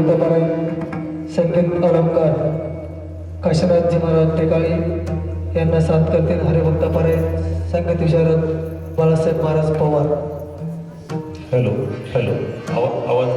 हरिभक्तपराय संगीत अलंकार काशीनाथजी महाराज टेकाळी यांना साथ करतील हरिभक्तपराय संगीत विशारद बाळासाहेब महाराज पवार. हॅलो हॅलो आवाज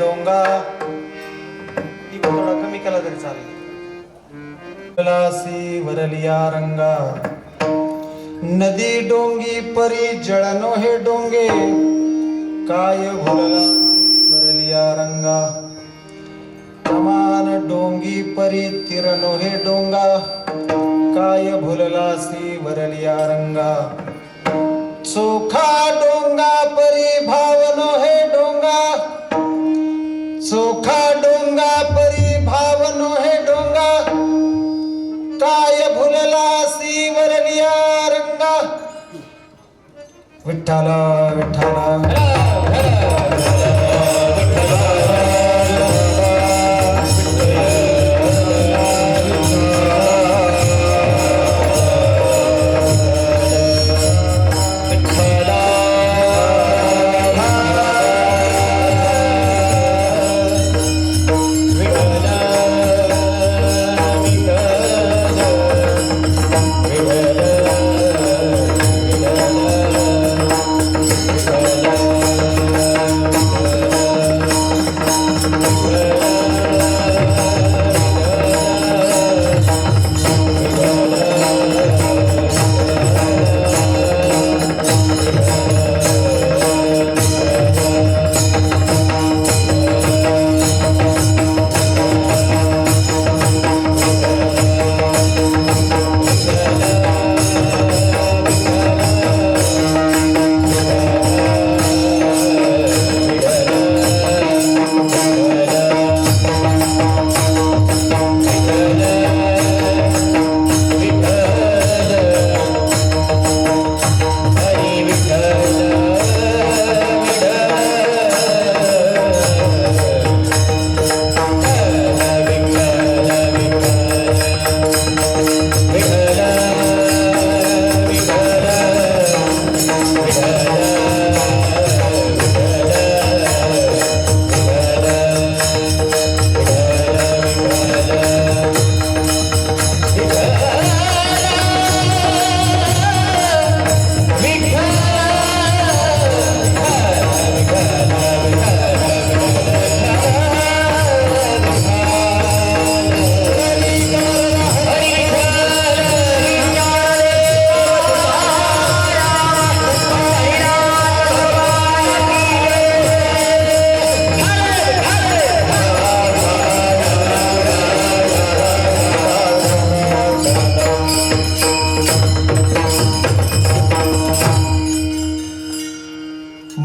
डोंगा ही थोडा कमी केला तरी चालेल. लासी वरलिया रंगा नदी डोंगी परी जळनो हे डोंगे काय भुरलासी वरलिया रंगा प्रमाण डोंगी परी तिरनो हे डोंगा काय भुललासी वरलिया रंगा चोखा डोंगा परी भावनो हे डोंगा चोखा डोंगा परी भावनो हे डोंगा काय भुललासी वरलिया रंगा. विठ्ठला विठ्ठला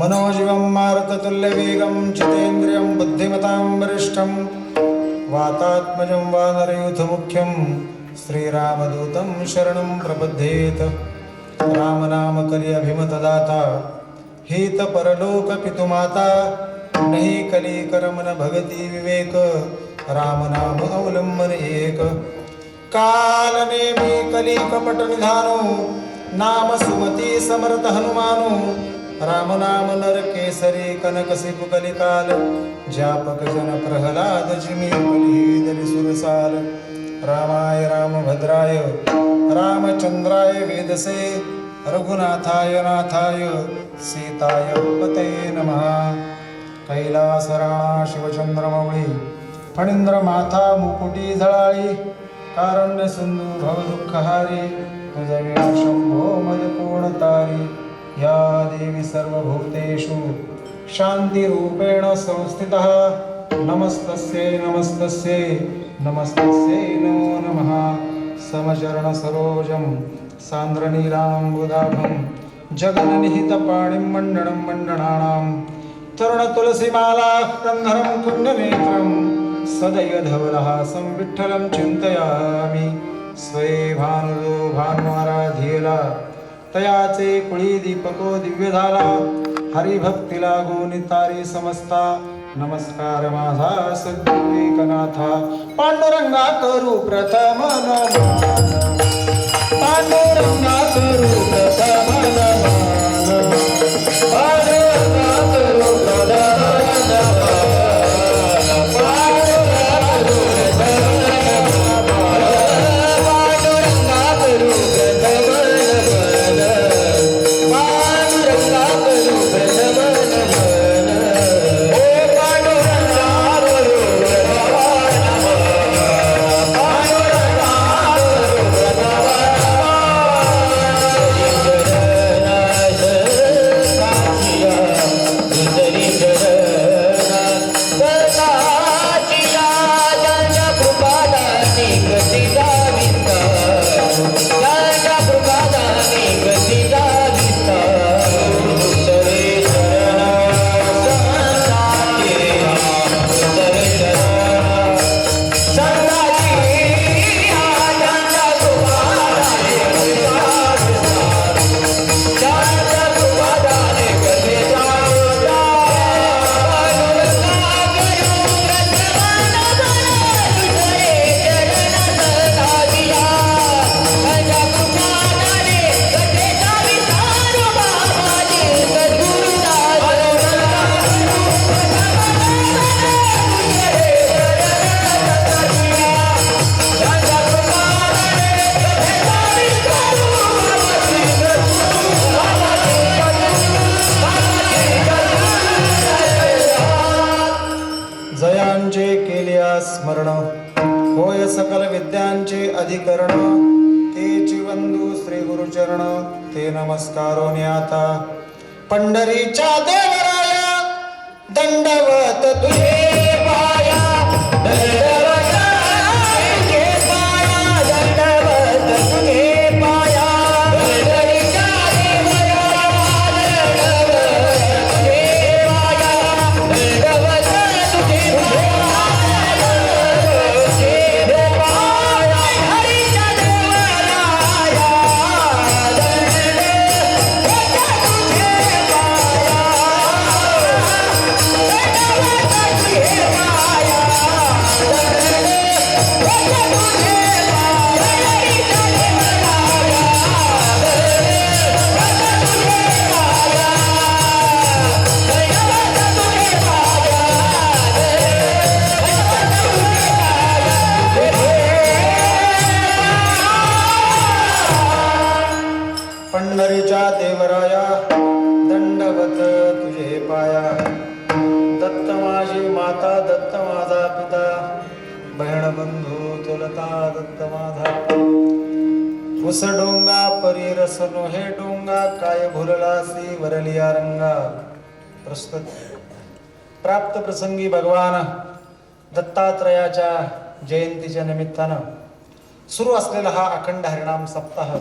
मनोजीवं मारुततुल्यवेगं जितेन्द्रियं बुद्धिमतां वरिष्ठं वातात्मजं वानरयूथमुख्यं श्रीरामदूतं शरणं प्रपद्येत. रामनामकलि अभिमतदाता हित परलोक पितुमाता नहि कली करमन भगती विवेक रामनाम अवलंबन एक. काल नेमी कली कपट निधानो नाम सुमती समर्थ हनुमानो राम नाम नर केसरी कनक सिपु कलिकाल ज्यापक जन प्रहलाद जिमी कलिदलि सुरसाल. रामाय रामभद्राय रामचंद्राय वेदसे रघुनाथाय नाथाय सीताय पतये नमः. कैलासराणा शिवचंद्रमौळी फणींद्र माथा मुकुटी झळाळी कारण्य सिंधू भवदुःखहारी तुझे शंभो मद कोण तारी. या देवी सर्वभूतेषु शान्तिरूपेण संस्थितः नमस्तस्यै नमस्तस्यै नमस्तस्यै नमो नमः. समचरण सरोजं सान्द्रनीलाम्बुदाभं जगन्निहितपाणिं मण्डनं मण्डनानां तरुणतुलसीमाला कन्धरं कुण्डनेत्रं सदैव धवलहासं विठ्ठलं चिन्तयामि. स्वये भानुलो भानुआराध्येला तयाचे कुळी दीपको दिव्य झाला हरिभक्ती लागून तारी समजता. नमस्कार माझा सद्गुरू एकनाथा पांडुरंगा करू प्रथम नमन पांडुरंगा करू प्रथम नमन पांडुरंगा करू प्रथम पांडुरंगा जयांचे केलिया स्मरण होय सकल विद्यांचे अधिकरण तेची वंदू श्री गुरुचरण ते नमस्कारो न्याता पंढरीच्या देवराया दंडवत तुझे पाया दंडवत तुझे पाया दंडवत तुझे पाया पंढरीच्या देवराया दंडवत तुझे पाया दंडवत तुझे पाया तुझे पाया हरीच्या देवराया पंढरीच्या देवराया दंडवत तुझे पाया दत्त माझी माता दत्त माझा पिता बहीण बंधू तुलता दत्त माझा उस डोंगा परी रस हे डोंगा काय भुललासी वरलिया रंगा. प्रस्तुत प्राप्त प्रसंगी भगवान दत्तात्रयाच्या जयंतीच्या निमित्तानं सुरू असलेला हा अखंड हरिनाम सप्ताह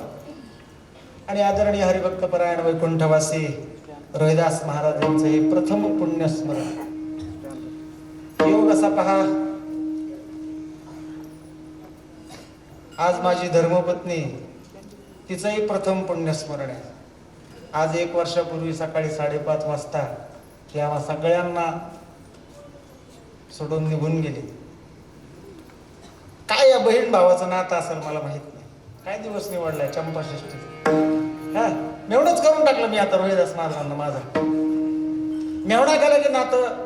आणि आदरणीय हरिभक्तपरायण वैकुंठवासी रोहिदास महाराज यांचं हे प्रथम पुण्यस्मरण. योग असा पहा, आज माझी धर्मपत्नी तिचंही प्रथम पुण्यस्मरण आहे. आज 1 वर्षापूर्वी सकाळी 5:30 वाजता ती आम्हा सगळ्यांना सोडून निघून गेली. काय या बहीण भावाचं नातं असेल मला माहित नाही. काय दिवस निवडलाय चंपाषष्ठी. हा मेवणंच करून टाकलं मी आता रोहिदास महाराजांना. माझं मेवणा केलं की नातं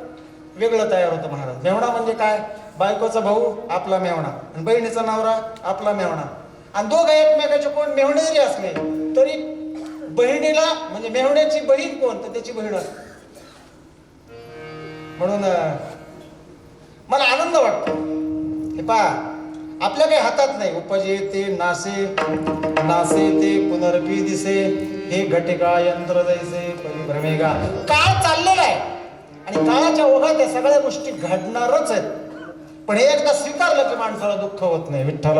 वेगळं तयार होतं महाराज. मेवणा म्हणजे काय, बायकोचा भाऊ आपला मेवणा आणि बहिणीचा नवरा आपला मेवणा आणि दोघं एकमेकाचे कोण मेवणे जरी असले तरी बहिणीला म्हणजे मेवण्याची बहीण कोण तर त्याची बहीण असते. म्हणून मला आनंद वाटतो. हे पहा, आपल्या काही हातात नाही. उपजे ते नासे नासे ते पुनर्पी दिसे हे घटिका यंत्र जैसे परिभ्रमेगा. काळ चाललेला आहे आणि काळाच्या ओघात या सगळ्या गोष्टी घडणारच आहेत. पण हे एकदा स्वीकारलं की माणसाला दुःख होत नाही. विठ्ठल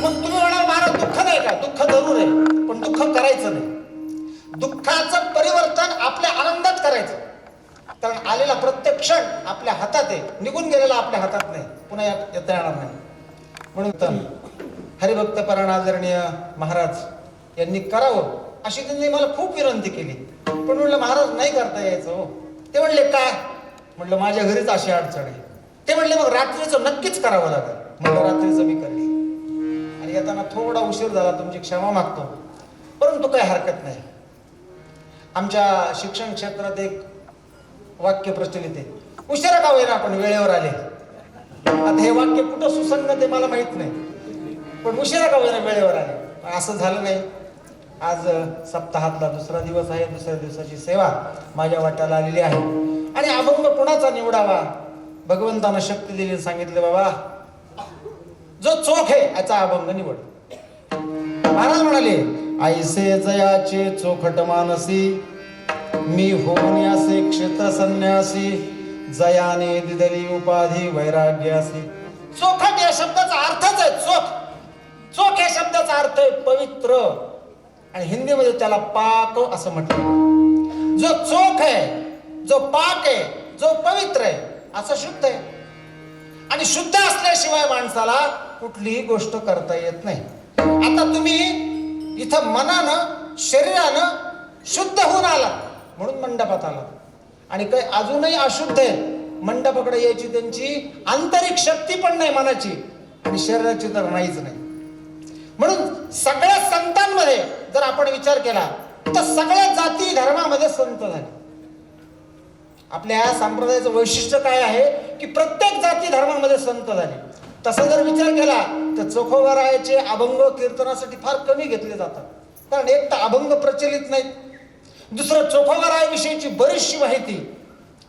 मग तुम्ही म्हणाल महाराज दुःख नाही का? दुःख जरूर आहे, पण दुःख करायचं नाही. दुःखाचं परिवर्तन आपल्या आनंदात करायचं. कारण आलेला प्रत्येक क्षण आपल्या हातात आहे, निघून गेलेला आपल्या हातात नाही, पुन्हा येता येणार नाही. म्हणून हरिभक्तपरायण आदरणीय महाराज यांनी करावं अशी त्यांनी मला खूप विनंती केली. पण म्हणलं महाराज नाही करता यायचं हो. ते म्हणले काय? म्हणलं माझ्या घरीच अशी अडचण आहे. ते म्हणले मग रात्रीचं नक्कीच करावं लागेल. म्हणलं रात्रीचं मी करली आणि येताना थोडा उशीर झाला, तुमची क्षमा मागतो, परंतु काही हरकत नाही. आमच्या शिक्षण क्षेत्रात एक वाक्य प्रचलित आहे, उशिरा का होईना आपण वेळेवर आले. आता हे वाक्य कुठं सुसंगत आहे मला माहित नाही, पण उशिरा का होईना वेळेवर आले. असं झालं नाही. आज सप्ताहातला दुसरा दिवस आहे. दुसऱ्या दिवसाची सेवा माझ्या वाट्याला आलेली आहे आणि अभंग कुणाचा निवडावा भगवंतानं शक्ती दिली. सांगितलं बाबा जो चोख आहे याचा अभंग निवड. महाराज म्हणाले ऐसे जयाचे चोखट मानसी मी होऊन यासे क्षेत्र संन्यासी जयाने दिदली उपाधी वैराग्यासी. चोखट या शब्दाचा अर्थच आहे चोख. चोख या शब्दाचा अर्थ आहे पवित्र आणि हिंदीमध्ये त्याला पाक असं म्हटलं. जो चोख आहे, जो पाक आहे, जो पवित्र आहे असं शुद्ध आहे. आणि शुद्ध असल्याशिवाय माणसाला कुठलीही गोष्ट करता येत नाही. आता तुम्ही इथं मनानं शरीरानं शुद्ध होऊन आला म्हणून मंडपात आला आणि काही अजूनही अशुद्ध आहे. मंडपाकडे यायची त्यांची आंतरिक शक्ती पण नाही मनाची आणि शरीराची तर नाहीच नाही. म्हणून सगळ्या संतांमध्ये जर आपण विचार केला तर सगळ्या जाती धर्मामध्ये संत झाले. आपल्या या संप्रदायाचं वैशिष्ट्य काय आहे की प्रत्येक जाती धर्मामध्ये संत झाले. तसा जर विचार केला तर चोखोबा रायाचे अभंग कीर्तनासाठी फार कमी घेतले जातात. कारण एक तर अभंग प्रचलित नाहीत, दुसरं चोखोबाराविषयीची बरीचशी माहिती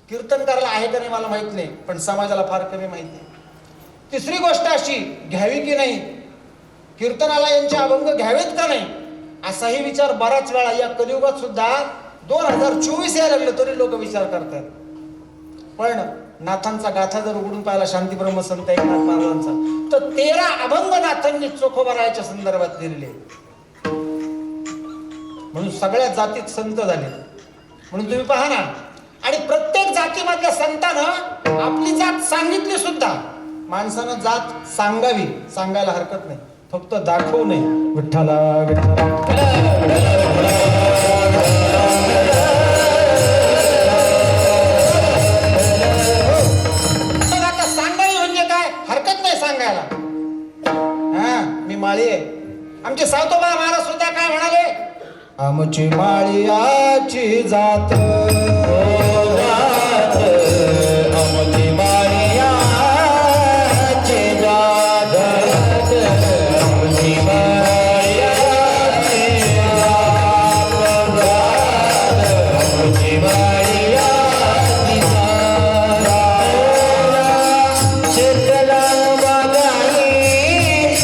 कीर्तनकाराला आहे का नाही मला माहित नाही, पण समाजाला फार कमी माहिती आहे. तिसरी गोष्ट अशी, घ्यावी की नाही कीर्तनाला यांचे अभंग घ्यावेत का नाही असाही विचार बराच वेळा या कलियुगात सुद्धा 2024 यायला लागलं तरी लोक विचार करतात. पण नाथांचा गाथा जर उघडून पाहिला शांती ब्रह्मसंत एकनाथ महाराजांचा, तर 13 अभंग नाथांनी चोखोबारायाच्या संदर्भात लिहिलेले. म्हणून सगळ्या जातीत संत झाले. म्हणून तुम्ही पहा ना, आणि प्रत्येक जातीमधल्या संतानं आपली जात सांगितली सुद्धा. माणसानं जात सांगावी, सांगायला हरकत नाही, फक्त दाखवू नये. विठ्ठला आता सांगावी म्हणजे काय, हरकत नाही सांगायला. हा, मी माळी आहे. आमचे सावतोबा महाराज सुद्धा काय म्हणाले, आमची माळियाची जात, आमची माळियाची जात, आमची माळियाची जात, आमची माळियाची जात, शेतला बघाईत,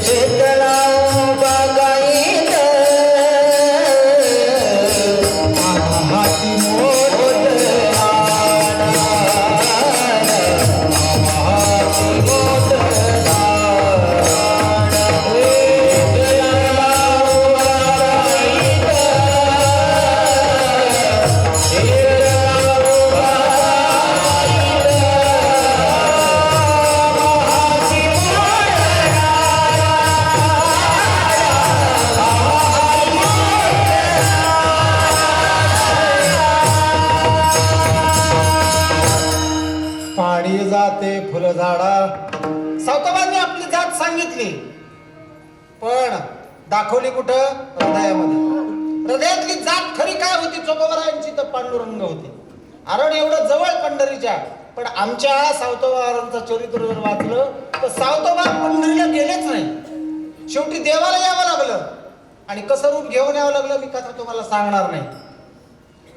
शेतला बघाईत, हाती मोठ पाणी जाते फुलझाडा. सावकाबांनी आपली जात सांगितली, पण दाखवली कुठं, हृदयामध्ये. हृदयातली जात खरी काय होती चोखोबारायांची, तर पांडुरंग होती. आरण एवढं जवळ पंढरीच्या, पण आमच्या सावतोबारांचं चरित्र जर वाचलं तर सावतोबा पंढरीला गेलेच नाही. शेवटी देवाला यावं लागलं, आणि कसं रूप घेऊन यावं लागलं मी कथा तुम्हाला सांगणार नाही.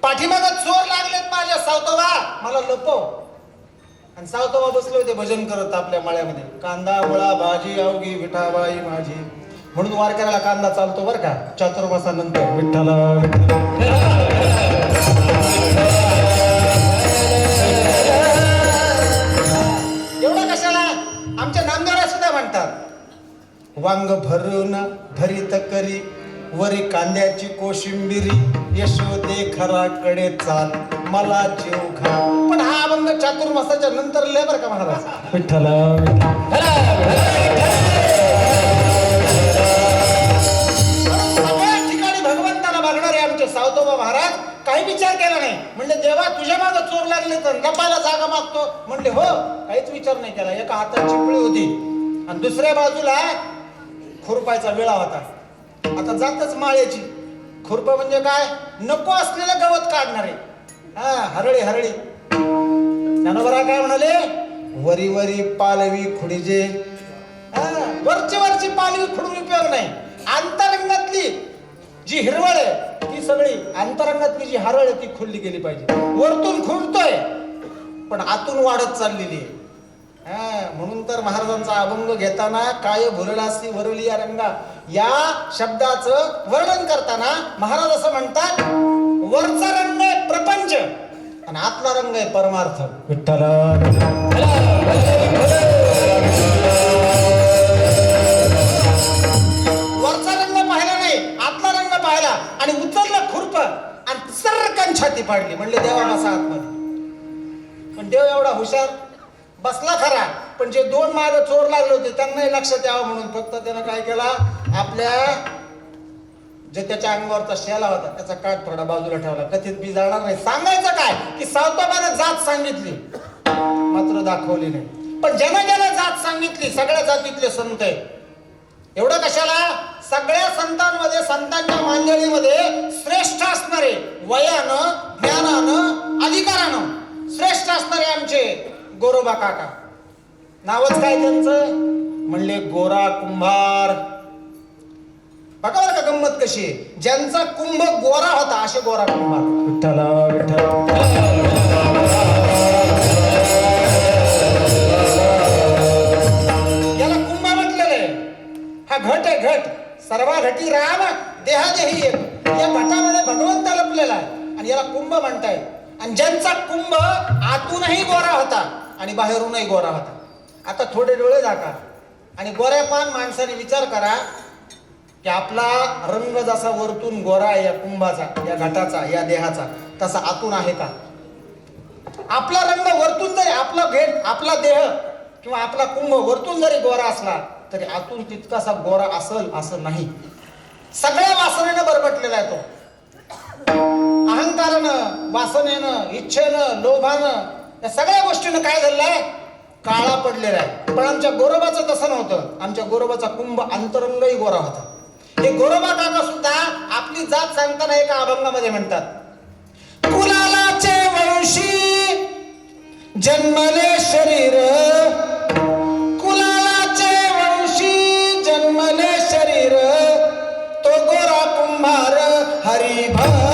पाठीमागं चोर लागलेत माझ्या, सावतोबा मला लपव. आणि सावतोबा बसले होते भजन करत आपल्या मळ्यामध्ये. कांदा मुळा भाजी अवघी विठाबाई माझी. म्हणून वारकऱ्याला कांदा चालतो बरं का चातुर्मासानंतर. विठ्ठला एवढं कशाला, आमच्या नामदारा सुद्धा म्हणतात, वांग भरून भरीत करी वरी कांद्याची कोशिंबिरी, यशोदे खराकडे चाल मला जीव घा. पण हा अभंग चातुर्मासाच्या नंतर लय बरं का महाराज. विठ्ठला सगळ्या ठिकाणी भगवंताला बघणारे आमचे सावतोबा महाराज काही विचार केला नाही. म्हणले देवा तुझ्या मागं चोर लागले तर लपायला जागा मागतो. म्हणले हो, काहीच विचार नाही केला. एका हातात चिपळी होती आणि दुसऱ्या बाजूला खुरपायचा वेळा होता. आता जातच माळ्याची. खुरप म्हणजे काय, नको असलेलं गवत काढणारे. हा, हरळी हरळी. ज्ञानोबा काय म्हणाले, वरी वरी पालवी खुडीजे. वरची वरची पालवी खुडून उपयोग नाही. अंतरंगातली जी हिरवळ आहे ती सगळी, अंतरंगातली जी हरळ आहे ती खुलली गेली पाहिजे. वरतून खुडतोय पण आतून वाढत चाललेली आहे. म्हणून तर महाराजांचा अभंग घेताना काय भुरलासी वरली या रंगा या शब्दाचं वर्णन करताना महाराज असं म्हणतात, वरचा रंग आहे प्रपंच आणि आतला रंग आहे परमार्थ. विठ्ठला वरचा रंग पाहिला नाही, आतला रंग पाहिला आणि उचललं खुरप आणि सरकन छाती पाडली. म्हणले देवा बसा आतमध्ये. पण देव एवढा हुशार, बसला खरा, पण जे दोन माग चोर लागले होते त्यांनाही लक्षात यावं म्हणून फक्त त्यानं काय केला, आपल्या जे त्याच्या अंगावरचा शेला होता त्याचा काठ थोडा बाजूला ठेवला. कथित बी जाणार नाही. सांगायचं काय की सावतोबाने जात सांगितली मात्र दाखवली नाही. पण ज्यानं ज्यानं जात सांगितली सगळ्या जातीतले संत आहे. एवढं कशाला, सगळ्या संतांमध्ये, संतांच्या मांडळीमध्ये श्रेष्ठ असणारे, वयानं, ज्ञानानं, अधिकारानं श्रेष्ठ असणारे आमचे गोरोबा काका. नावच काय त्यांचं, म्हणले गोरा कुंभार. बघा बरं का गंमत कशी आहे. ज्यांचा कुंभ गोरा होता असे गोरा कुंभार. विठ्ठला विठ्ठल याला कुंभ म्हटलेलं आहे. हा घट आहे घट. सर्वा घटी राम देहादेही एक. या घटामध्ये भगवंत लपलेला आहे आणि याला कुंभ म्हणताय. आणि ज्यांचा कुंभ आतूनही गोरा होता आणि बाहेरूनही गोरा होता. आता थोडे डोळे झाका आणि गोऱ्यापान माणसाने विचार करा की आपला रंग जसा वरतून गोरा आहे या कुंभाचा, या घटाचा, या देहाचा, तसा आतून आहे का? आपला रंग वरतून जरी आपला देह किंवा आपला कुंभ वरतून जरी गोरा असला तरी आतून तितकासा गोरा असल असं नाही. सगळ्या वासनेनं बरबटलेला आहे तो. अहंकारानं, वासनेनं, इच्छेनं, लोभानं, या सगळ्या गोष्टीनं काय झालंय? काळा पडलेला आहे. पण आमच्या गोरोबाचं तसं नव्हतं. आमच्या गोरोबाचा कुंभ अंतरंगही गोरा होता. हे गोरोबा काका सुद्धा आपली जात सांगताना एका अभंगामध्ये म्हणतात, कुलालाचे वंशी जन्मले शरीर, कुलालाचे वंशी जन्मले शरीर, तो गोरा कुंभार हरिभक्त.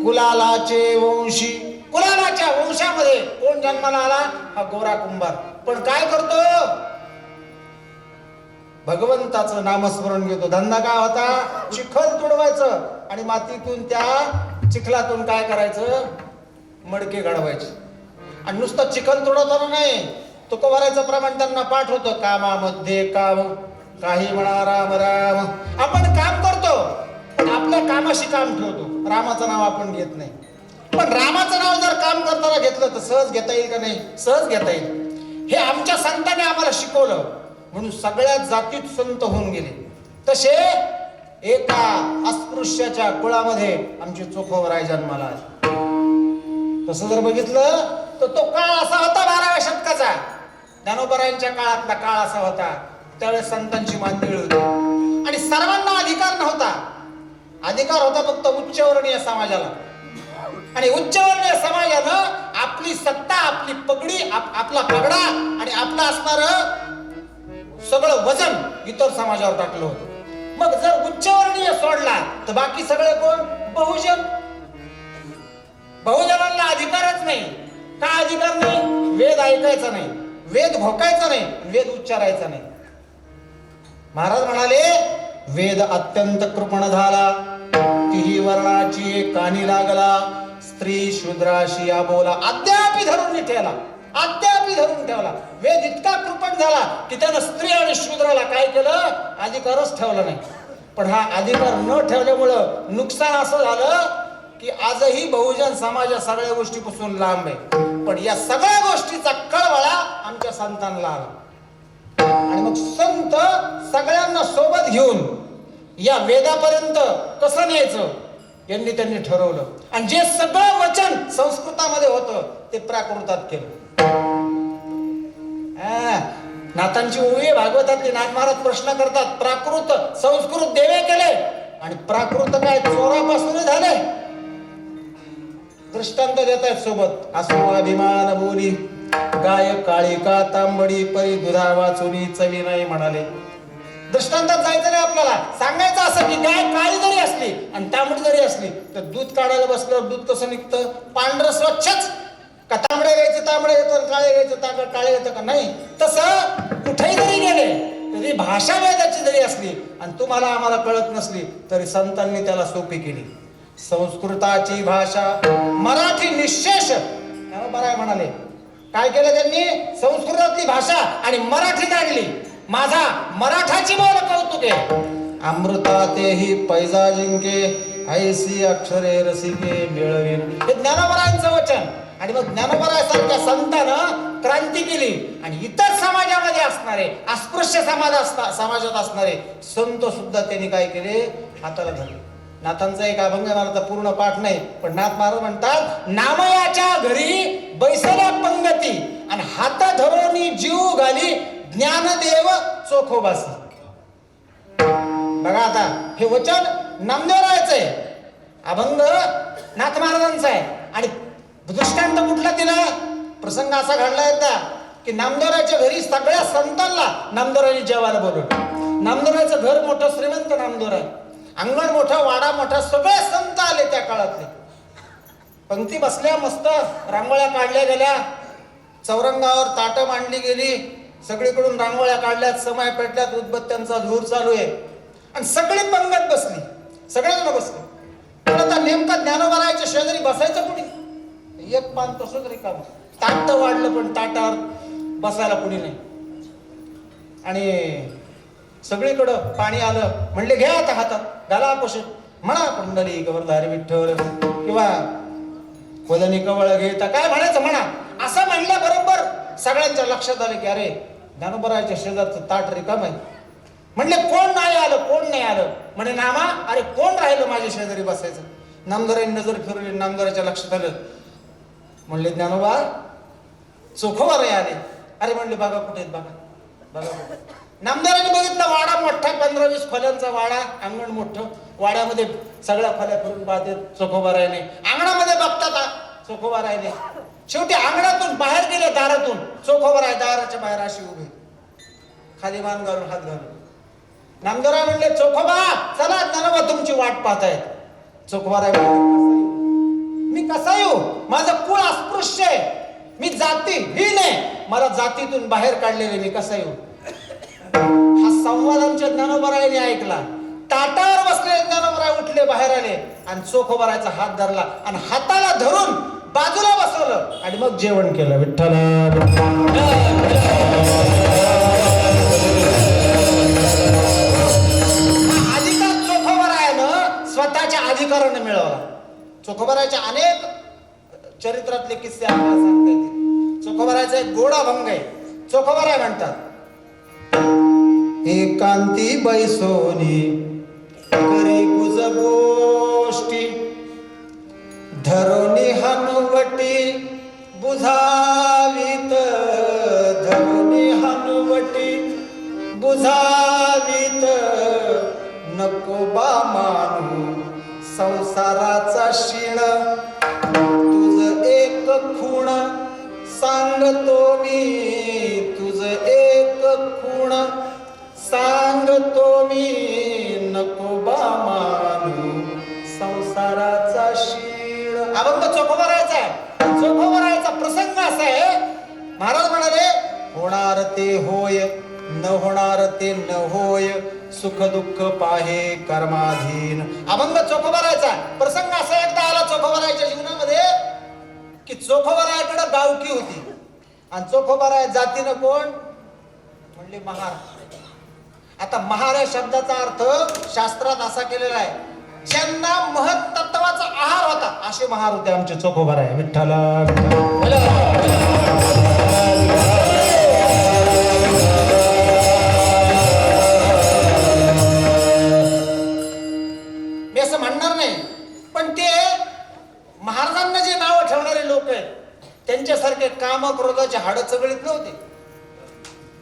कुलालाचे वंशी, कुलालाच्या वंशामध्ये कोण जन्माला आला? हा गोरा कुंभार. पण काय करतो? भगवंताचं नामस्मरण घेतो. धंदा काय होता? चिखल तुडवायचं आणि मातीतून त्या चिखलातून काय करायचं? मडके घडवायचे. आणि नुसतं चिखल तुडवताना नाही, तुकोबाराचं प्रमाण त्यांना पाठ होतं, कामामध्ये काम, काही म्हणा राम राम. आपण काम करतो पण आपल्या कामाशी काम ठेवतो. रामाचं नाव आपण घेत नाही. पण रामाचं नाव जर काम करताना घेतलं तर सहज घेता येईल का नाही? सहज घेता येईल. हे आमच्या संतांनी आम्हाला शिकवलं म्हणून सगळ्या जातीत संत होऊन गेले. तसे एका अस्पृश्याच्या कुळामध्ये आमचे चोखोबराय जन्माला आले. तसं जर बघितलं तर तो काळ असा होता 12व्या शतकाचा. ज्ञानोबरायांच्या काळातला काळ असा होता. त्यावेळेस संतांची मांदिळ होती आणि सर्वांना अधिकार नव्हता. अधिकार होता फक्त उच्चवर्णीय समाजाला. आणि उच्चवर्णीय समाजानं आपली सत्ता, आपली पगडी, आपला पगडा आणि आपलं असणार सगळं वजन इतर समाजावर टाकलं होतं. मग जर उच्चवर्णीय सोडला तर बाकी सगळे कोण? बहुजन. बहुजनांना अधिकारच नाही. का अधिकार नाही? वेद ऐकायचा नाही, वेद भोकायचा नाही, वेद उच्चारायचा नाही. महाराज म्हणाले, वेद अत्यंत कृपण झाला, तिही वर्णाची कानी लागला, स्त्री शूद्राशी बोला अद्यापि धरून ठेवला. अद्यापि धरून ठेवला. वेद इतका कृपण झाला की त्यानं स्त्री आणि शूद्राला काय केलं? अधिकारच ठेवला नाही. पण हा अधिकार न ठेवल्यामुळं नुकसान असं झालं की आजही बहुजन समाज या सगळ्या गोष्टीपासून लांब आहे. पण या सगळ्या गोष्टीचा कळवळा आमच्या संतांना आला आणि मग संत सगळ्यांना सोबत घेऊन या वेदापर्यंत कसं न्यायचं यांनी त्यांनी ठरवलं. आणि जे सगळं वचन संस्कृतामध्ये होतं ते प्राकृतात केलं. नाथांची ओवी भागवतातली. नाथ महाराज प्रश्न करतात, प्राकृत संस्कृत देवे केले आणि प्राकृत काय चोरापासून झाले? दृष्टांत देत आहेत सोबत. अस्वाभिमान बोली गाय काळिका तांबडी परी दुधा वाचुनी चवी नाही म्हणाले. दृष्टांतात जायचं नाही आपल्याला. सांगायचं असं की गाय काळी जरी असली आणि तांबडी जरी असली तर दूध काढायला बसल्यावर दूध कसं निघतं? पांढरं स्वच्छच. का तांबडे घ्यायचं तांबडे येतं, काळे घ्यायचं काळे येतं का? नाही. तसं कुठेही जरी गेले तरी भाषा वेदाची जरी असली आणि तुम्हाला आम्हाला कळत नसली तरी संतांनी त्याला सोपी केली. संस्कृताची भाषा मराठी निशेष बराय म्हणाले. काय केलं त्यांनी? संस्कृतातली भाषा आणि मराठीत आणली. माझा मराठाची बोल कौतुके, अमृतातेही पैजा जिंके, ऐसी अक्षरे रसिके मिळवीन. हे ज्ञानोबरायांचं वचन. आणि मग ज्ञानोबरायासारख्या संतानं क्रांती केली आणि इतर समाजामध्ये असणारे अस्पृश्य समाजात असणारे संत सुद्धा त्यांनी काय केले? हाताला धरले. नाथांचा एक अभंग मला पूर्ण पाठ नाही, पण नाथ महाराज म्हणतात, नामयाच्या घरी बैसल्या पंगती आणि हात धरोनी जीव घाली ज्ञानदेव चोखोबासी. बघा आता हे वचन नामदेवरायचं आहे, अभंग नाथ महाराजांचा आहे. आणि दृष्टांत कुठला दिला? प्रसंग असा घडला होता की नामदेवराच्या घरी सगळ्या संतांना नामदेवरांनी जेवायला बोलवलं. नामदेवराचं घर मोठं, श्रीमंत नामदेवराय, अंगण मोठा, वाडा मोठा, सगळे संत आले त्या काळातले. पंक्ती बसल्या, मस्त रांगोळ्या काढल्या गेल्या, चौरंगावर ताटं मांडली गेली, सगळीकडून रांगोळ्या काढल्यात, समय पेटल्यात, उदबत्त्यांचा धूर चालू आहे आणि सगळी पंगत बसली, सगळेजण बसले. पण आता नेमका ज्ञानोबरायाच्या शेजारी बसायचं कुणी? एक पान तसंच रिकाम, ताट वाढलं पण ताटावर बसायला कुणी नाही. आणि सगळीकडं पाणी आलं. म्हणले घ्या आता हातात, घाला पोषक, म्हणा कुंडली गवरधारी विठ्ठल किंवा वदनी कवळ घेता, काय म्हणायचं म्हणा. असं म्हणल्याबरोबर सगळ्यांच्या लक्षात आलं की अरे ज्ञानोबरायाच्या शेजारचं ताट रिकाम आहे. म्हणले कोण नाही आलं, कोण नाही आलं? म्हणे नामा, अरे कोण राहिलं माझ्या शेजारी बसायचं? नामदारांनी नजर फिरवली, नामदाराच्या लक्षात आलं. म्हणले ज्ञानोबा चोखोबाराय आले. अरे म्हणले बघा कुठे आहेत, बघा बघा. नामदारांनी बघितलं, वाडा मोठा, 15-20 खोल्यांचा वाडा, अंगण मोठं, वाड्यामध्ये सगळ्या खोल्या फिरून पाहते चोखोबारायने. अंगणामध्ये बघतात चोखोबारायने. शेवटी अंगणातून बाहेर गेले, दारातून चोखोबाराय दाराच्या बाहेर अशी उभी, खाली मान घालून, हात घालून. नामदाराय म्हणले चोखोबा चला, ज्ञानोबा तुमची वाट पाहतायत. चोखोबाराय म्हणले मी कसा येऊ? माझं कुळ अस्पृश्य आहे, मी जातीहीन आहे, मला जातीतून बाहेर काढलेले, मी कसा येऊ? हा संवाद आमच्या ज्ञानोबरायाने ऐकला. ताटावर बसलेले ज्ञानोबराय उठले, बाहेर आले आणि चोखोबारायचा हात धरला आणि हाताला धरून बाजूला बसवलं आणि मग जेवण केलं. विठ्ठल अधिकार चोखोबारायानं स्वतःच्या अधिकाराने मिळवला. चोखोबारायच्या अनेक चरित्रातले किस्से आपल्याला सांगता येतील. चोखोबारायचा एक गोड अभंग आहे. चोखोबाराय म्हणतात, एकांती बैसोनी करी गुज गोष्टी, धरोनी हनुवटी बुझावीत, धरोनी हनुवटी बुझावीत, नको बा मानू संसाराचा शिण, तुझ एक खूण सांगतो मी, तुझ एक खूण सांगतो मी, नको बा मानू संसाराचा शीळ. अभंग चोखोबारायचा आहे. चोखोबारायचा प्रसंग असा आहे, महाराज म्हणाले होणार ते होय, न होणार ते न होय, सुख दुःख पाहे कर्माधीन. अभंग चोखोबारायचा प्रसंग असा एकदा आला चोखोबारायच्या जीवनामध्ये की चोखोबारायाकडे गावकी होती आणि चोखोबाराय जातीनं कोण? म्हणले महार. आता महार या शब्दाचा अर्थ शास्त्रात असा केलेला आहे, ज्यांना महत्त्वाचा आहार होता असे महार होते आमचे चोखोबाराय. विठ्ठल मी असं म्हणणार नाही, पण ते महाराजांना जे नाव ठेवणारे लोक आहेत त्यांच्यासारखे काम क्रोधाचे हाड चगळीत नव्हते.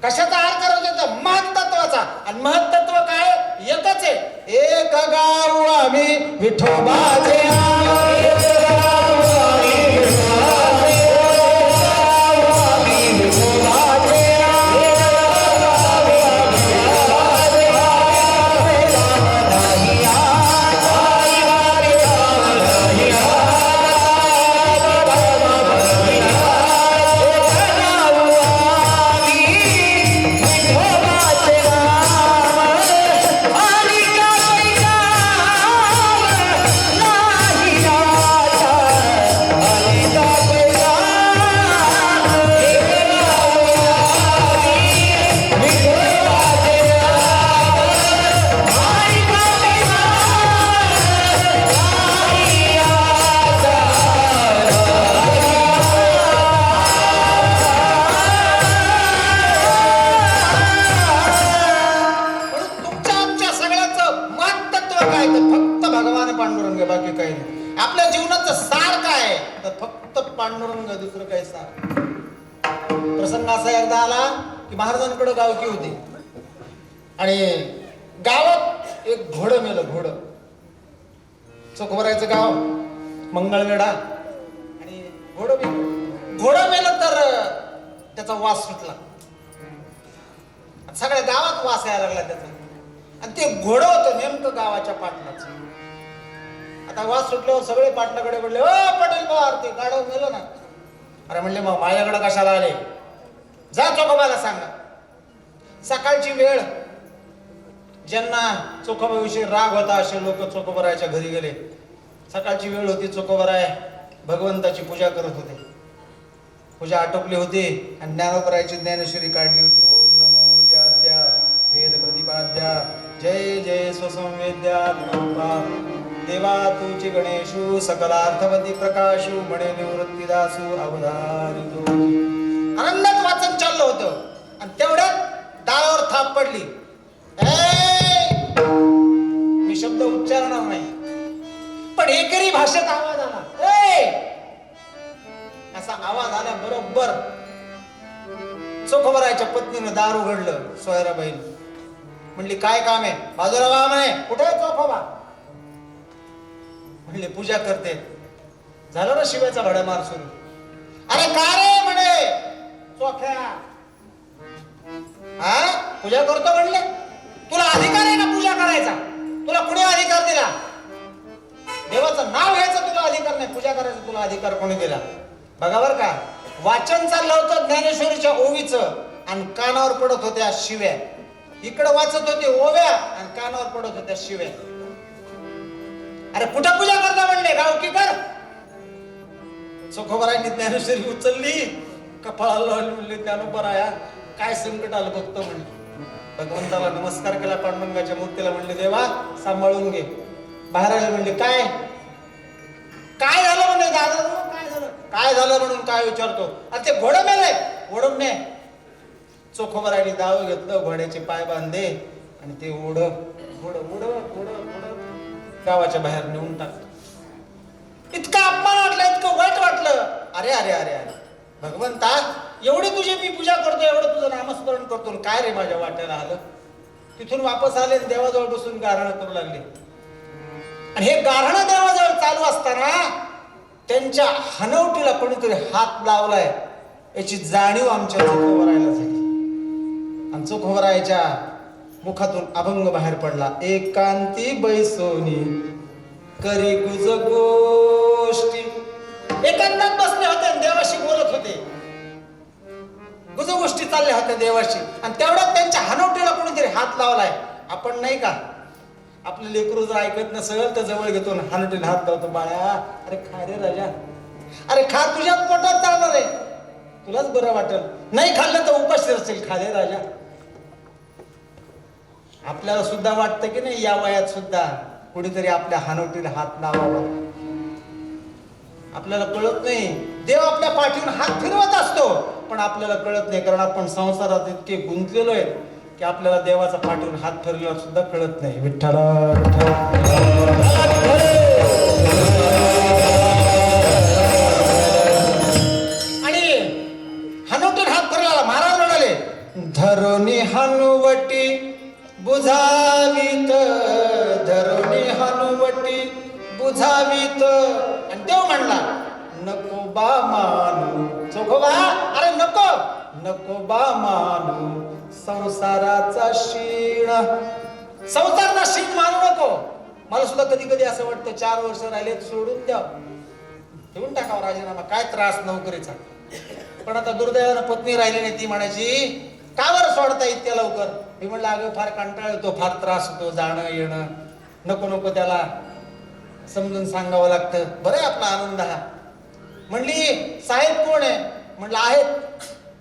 कशाचा आहार करत होता? महत्त्वाचा. आणि महत्त्व काय? एकच आहे, एक गाव आम्ही विठोबाचे, त्याचं सार काय तर फक्त पांडुरंग, दुसरं काय सार. प्रसंग असा एकदा आला की महाराजांकडे गावकी होती आणि गावात एक घोडं मेलं. घोडं, चोखोबरायचं गाव, मंगळवेढा, आणि घोडं मेलं तर त्याचा वास सुटला. सगळ्या गावात वास यायला लागला त्याचा. आणि ते घोडं होतं नेमकं गावाच्या पाटलाच. आता वास सुटल्यावर सगळे पाटलाकडे म्हणले, ओ पटेल पवार, ते गाढव मेलं ना. अरे म्हणले, मग माझ्याकडे कशाला आले? जा चोखोबाला सांगा. सकाळची वेळ, ज्यांना चोखोबाविषयी राग होता असे लोक चोखोबरायच्या घरी गेले. सकाळची वेळ होती, चोखोबराय भगवंताची पूजा करत होते. पूजा आटोपली होती आणि ज्ञानोबरायची ज्ञानेश्वरी काढली होती. ओम नमो जयाद्या वेद प्रतिपाद्या जय जय स्वसंवेद्या देवा तुची गणेशू सकलार्थवती प्रकाशू म्हणे निवृत्तीदासू अवधारितो. आनंदात वाचन चाललं होतं आणि तेवढ्यात दारावर थाप पडली. मी शब्द उच्चारणार नाही, पण एकेरी भाषेत आवाज आला. असा आवाज आल्या बरोबर चोखोबरायच्या पत्नीनं दार उघडलं. सोयराबाईन म्हणली, काय काम आहे? बाजूला वा म्हणे. कुठे चोखोबा? म्हणले, पूजा करते. झालं ना शिवायचा भडमार सुरू. अरे का रे म्हणे चोख्या, हा पूजा करतो म्हणले? तुला अधिकार आहे ना पूजा करायचा? तुला कुणी अधिकार दिला? देवाचं नाव घ्यायचं तुला अधिकार नाही, पूजा करायचा तुला अधिकार कोणी दिला? बघा बर का, वाचन चाललं होतं ज्ञानेश्वरीच्या ओवीचं आणि कानावर पडत होत्या शिव्या. इकडे वाचत होते ओव्या आणि कानावर पडत होत्या शिव्या. अरे कुठं पूजा करता म्हणले? गावकी कर. चोखोबरायांनी ज्ञानेश्वरी उचलली, कपाळाला लावली. म्हणले, ज्ञानोबराया काय संकट आलं बघतो म्हणले. भगवंताला नमस्कार केला, पांडुरंगाच्या मूर्तीला. म्हणले, देवा सांभाळून घे. बाहेर आले. म्हणले, काय काय झालं? म्हणले, दादा काय झालं? काय झालं म्हणून काय विचारतो? अरे ते घोडं मेलंय. घोडं ने. चोखोबरायांनी दाव घेतलं, घोड्याचे पाय बांधले आणि ते घोडं गावाच्या बाहेर नेऊन टाकलं. इतका अपमान वाटला, इतकं वाईट वाटलं. अरे अरे अरे अरे भगवंता, एवढी तुझी मी पूजा करतो, एवढं तुझं नामस्मरण करतो, काय रे माझ्या वाट्याला आलं? तिथून वापस आले, देवाजवळ बसून गारणं करू लागले. आणि हे गारणं देवाजवळ चालू असताना त्यांच्या हनवटीला कोणीतरी हात लावलाय याची जाणीव आमच्या चोखोबरायला झाली. आणि चोखोबरायच्या मुखातून अभंग बाहेर पडला. एकांती बैसोनी करी गुज गोष्टी. एकांतात बसले होते आणि देवाशी बोलत होते. गुज गोष्टी चालल्या होत्या देवाशी. आणि तेवढ्यात त्यांच्या हनवटीला कोणीतरी हात लावलाय. आपण नाही का, आपलं लेकरू जर ऐकत नसेल तर जवळ घेतो, हनवटीला हात लावतो. बाळा, अरे खा रे राजा, अरे खा, तुझ्याच पोटात चालणार आहे, तुलाच बरं वाटेल. नाही खाल्लं तर उपाशी असेल, खा रे राजा. आपल्याला सुद्धा वाटतं की नाही, या वयात सुद्धा कुणीतरी आपल्या हनवटीला हात लावावा. आपल्याला कळत नाही, देव आपल्या पाठीवरून हात फिरवत असतो, पण आपल्याला कळत नाही. कारण आपण संसारात इतके गुंतलेलो आहे की आपल्याला देवाचा पाठीवरून हात फिरल्यावर सुद्धा कळत नाही. विठ्ठला आणि हनवटीवर हात फिरला. महाराज म्हणाले, धरोनी हनुवटी बुझावीत, धरोनी हनुवटी बुझावीत. आणि देव म्हणला, नको बा मानू. चोखोबा, अरे नको नको बा मानू संसाराचा शीण. संसाराचा शीण मानू नको. मला सुद्धा कधी कधी असं वाटतं, 4 वर्ष राहिले सोडून द्या, ठेवून टाकावं राजीनामा, काय त्रास नोकरीचा. पण आता दुर्दैवानं पत्नी राहिली नाही. ती म्हणायची, का बरं सोडता इतक्या लवकर? मी म्हणलं, अगं फार कंटाळ येतो, फार त्रास होतो, जाणं येणं, नको नको त्याला समजून सांगावं लागतं. बरं आहे आपला आनंद हा. म्हणली, साहेब कोण आहे? म्हणलं आहेत.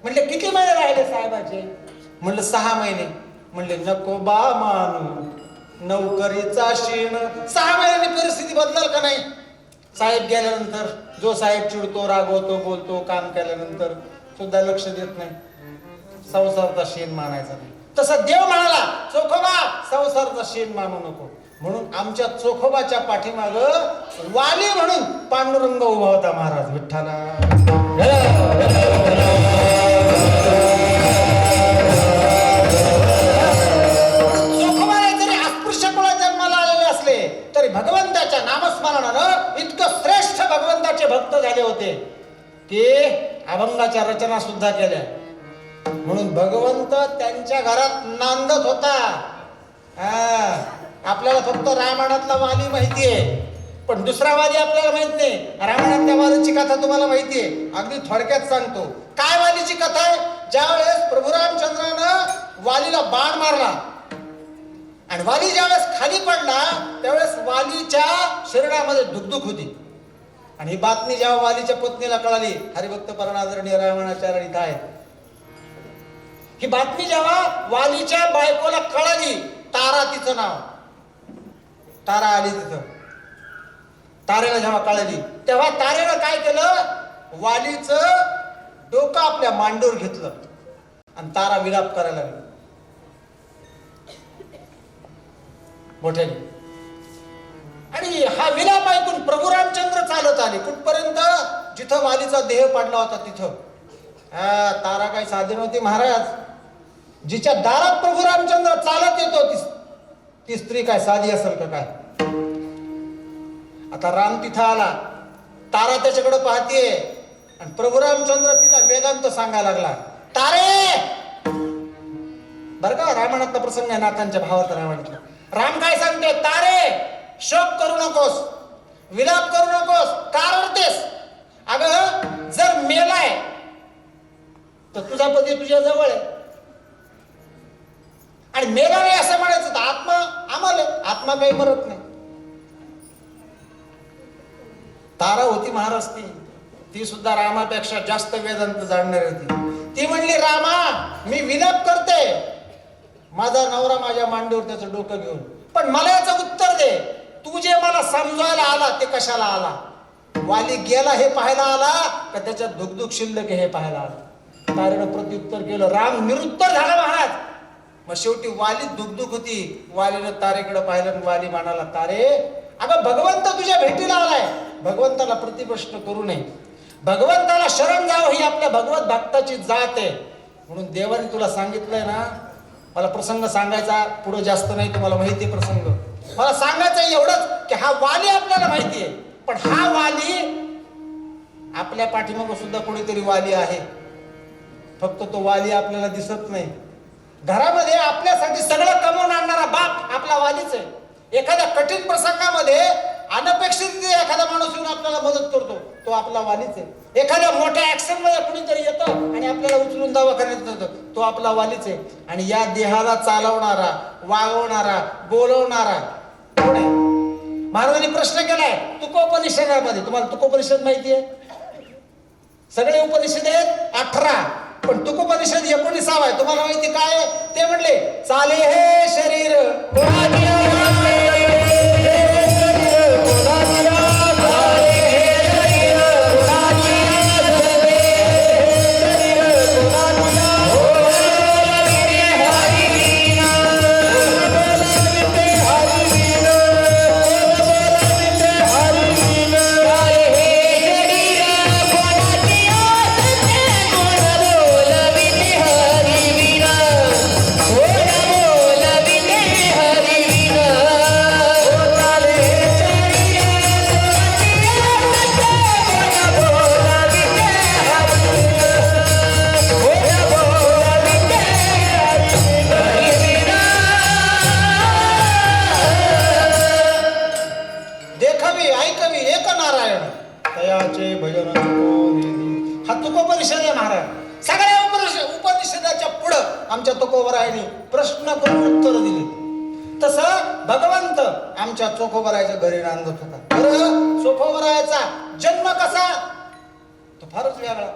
म्हणले, किती महिने राहिले साहेबाचे? म्हणलं 6 महिने. म्हणले, नको बा मानू नोकरीचा शीण. 6 महिन्यांनी परिस्थिती बदलाल का नाही? साहेब गेल्यानंतर जो साहेब चिडतो, रागवतो, बोलतो, काम केल्यानंतर सुद्धा लक्ष देत नाही, संसाराचा शीण मानायचा नाही. तसं देव म्हणाला, चोखोबा संसाराचा शीण मानू नको. म्हणून आमच्या चोखोबाच्या पाठीमाग वाली म्हणून पांडुरंग उभा होता महाराज विठ्ठला. चोखोबाने जरी अस्पृश्य कुळात जन्माला आलेले असले तरी भगवंताच्या नामस्मरणानं इतकं श्रेष्ठ भगवंताचे भक्त झाले होते की अभंगाच्या रचना सुद्धा केल्या. म्हणून भगवंत त्यांच्या घरात नांदत होता. आपल्याला फक्त रामायणातला वाली माहितीये, पण दुसरा वाली आपल्याला माहित नाही. रामायणातल्या वालीची कथा तुम्हाला माहितीये, अगदी थोडक्यात सांगतो. काय वालीची कथा आहे? ज्यावेळेस प्रभू रामचंद्रानं वालीला बाण मारला आणि वाली ज्यावेळेस खाली पडला त्यावेळेस वालीच्या शरीरामध्ये दुखदुख होती. आणि ही बातमी जेव्हा वालीच्या पत्नीला कळाली, हरिभक्त परमादरणीय रामायणाचार्य इथं आहेत, ही बातमी जेव्हा वालीच्या बायकोला कळाली, तारा तिचं नाव, तारा आली तिथं, तारेला जेव्हा कळाली तेव्हा तारेनं काय केलं, वालीचं डोकं आपल्या मांडीवर घेतलं आणि तारा विलाप करायला लागली मोठ्याने. आणि हा विलाप ऐकून प्रभू रामचंद्र चालत आले कुठपर्यंत, जिथं वालीचा देह पडला होता तिथं. तारा काही साधी नव्हती महाराज. जिच्या दारात प्रभू रामचंद्र चालत येतो ती स्त्री काय साधी असेल का काय. आता राम तिथं आला, तारा त्याच्याकडे पाहतीये आणि प्रभू रामचंद्र तिला वेदांत सांगायला लागला. तारे, बर का रामायणातला प्रसंग आहे, नाथांच्या भावात रामायणातला. राम काय सांगते, तारे शोक करू नकोस, विलाप करू नकोस, का रडतेस? अगं जर मेलाय तर तुझा पती तुझ्या जवळ आहे, आणि मेला नाही असं म्हणायचं तर आत्मा आम्हाला, आत्मा काही मरत नाही. तारा होती महाराज, ती सुद्धा रामापेक्षा जास्त वेदांत जाणणारी होती. ती म्हणली, रामा मी विलाप करते, माझा नवरा माझ्या मांडीवर त्याचं डोकं घेऊन, पण मला याचं उत्तर दे, तू जे मला समजायला आला ते कशाला आला? वाली गेला हे पाहायला आला का त्याच्यात दुखदुख शिल्लक हे पाहायला आला? तारेनं प्रत्युत्तर केलं, राम निरुत्तर झाला महाराज. मग शेवटी वाली दुखदुख होती, वालीनं तारेकडे पाहिलं, वाली म्हणाला, तारे अगं भगवंत तुझ्या भेटीला आलाय, भगवंताला प्रतिप्रश्न करू नये, भगवंताला शरण जावं ही आपल्या भगवत भक्ताची जात आहे. म्हणून देवाने तुला सांगितलंय ना, मला प्रसंग सांगायचा पुढे जास्त नाही, तुम्हाला माहिती आहे प्रसंग, मला सांगायचं एवढंच की हा वाली आपल्याला माहिती आहे, पण हा वाली आपल्या पाठीमागं सुद्धा कोणीतरी वाली आहे, फक्त तो वाली आपल्याला दिसत नाही. घरामध्ये आपल्यासाठी सगळं कमवून आणणारा बाप आपला वालीच आहे. एखाद्या कठीण प्रसंगामध्ये अनपेक्षित एखादा माणूस येऊन आपल्याला मदत करतो, तो आपला वालीच आहे. एखाद्या मोठ्या ऍक्सिडेंट मध्ये कुणीतरी येतं आणि आपल्याला उचलून दवाखान्यात नेतं, तो आपला वालीच आहे. आणि या देहाला चालवणारा, वागवणारा, बोलवणारा कोण आहे? महाराजांनी प्रश्न केलाय तुकोपनिषदामध्ये. तुम्हाला तुकोपनिषद माहिती आहे? सगळे उपनिषद आहेत 18, पण तुकोपनिषद 19 आहे. तुम्हाला माहिती काय ते? म्हणले, चाले हे शरीर आमच्या तुकोबरायांनी प्रश्न करून उत्तर दिली. तसं भगवंत आमच्या चोखोबरायाच्या घरी नांदत होता. बरं, चोखोबरायाचा जन्म कसा? तो फारच वेगळा.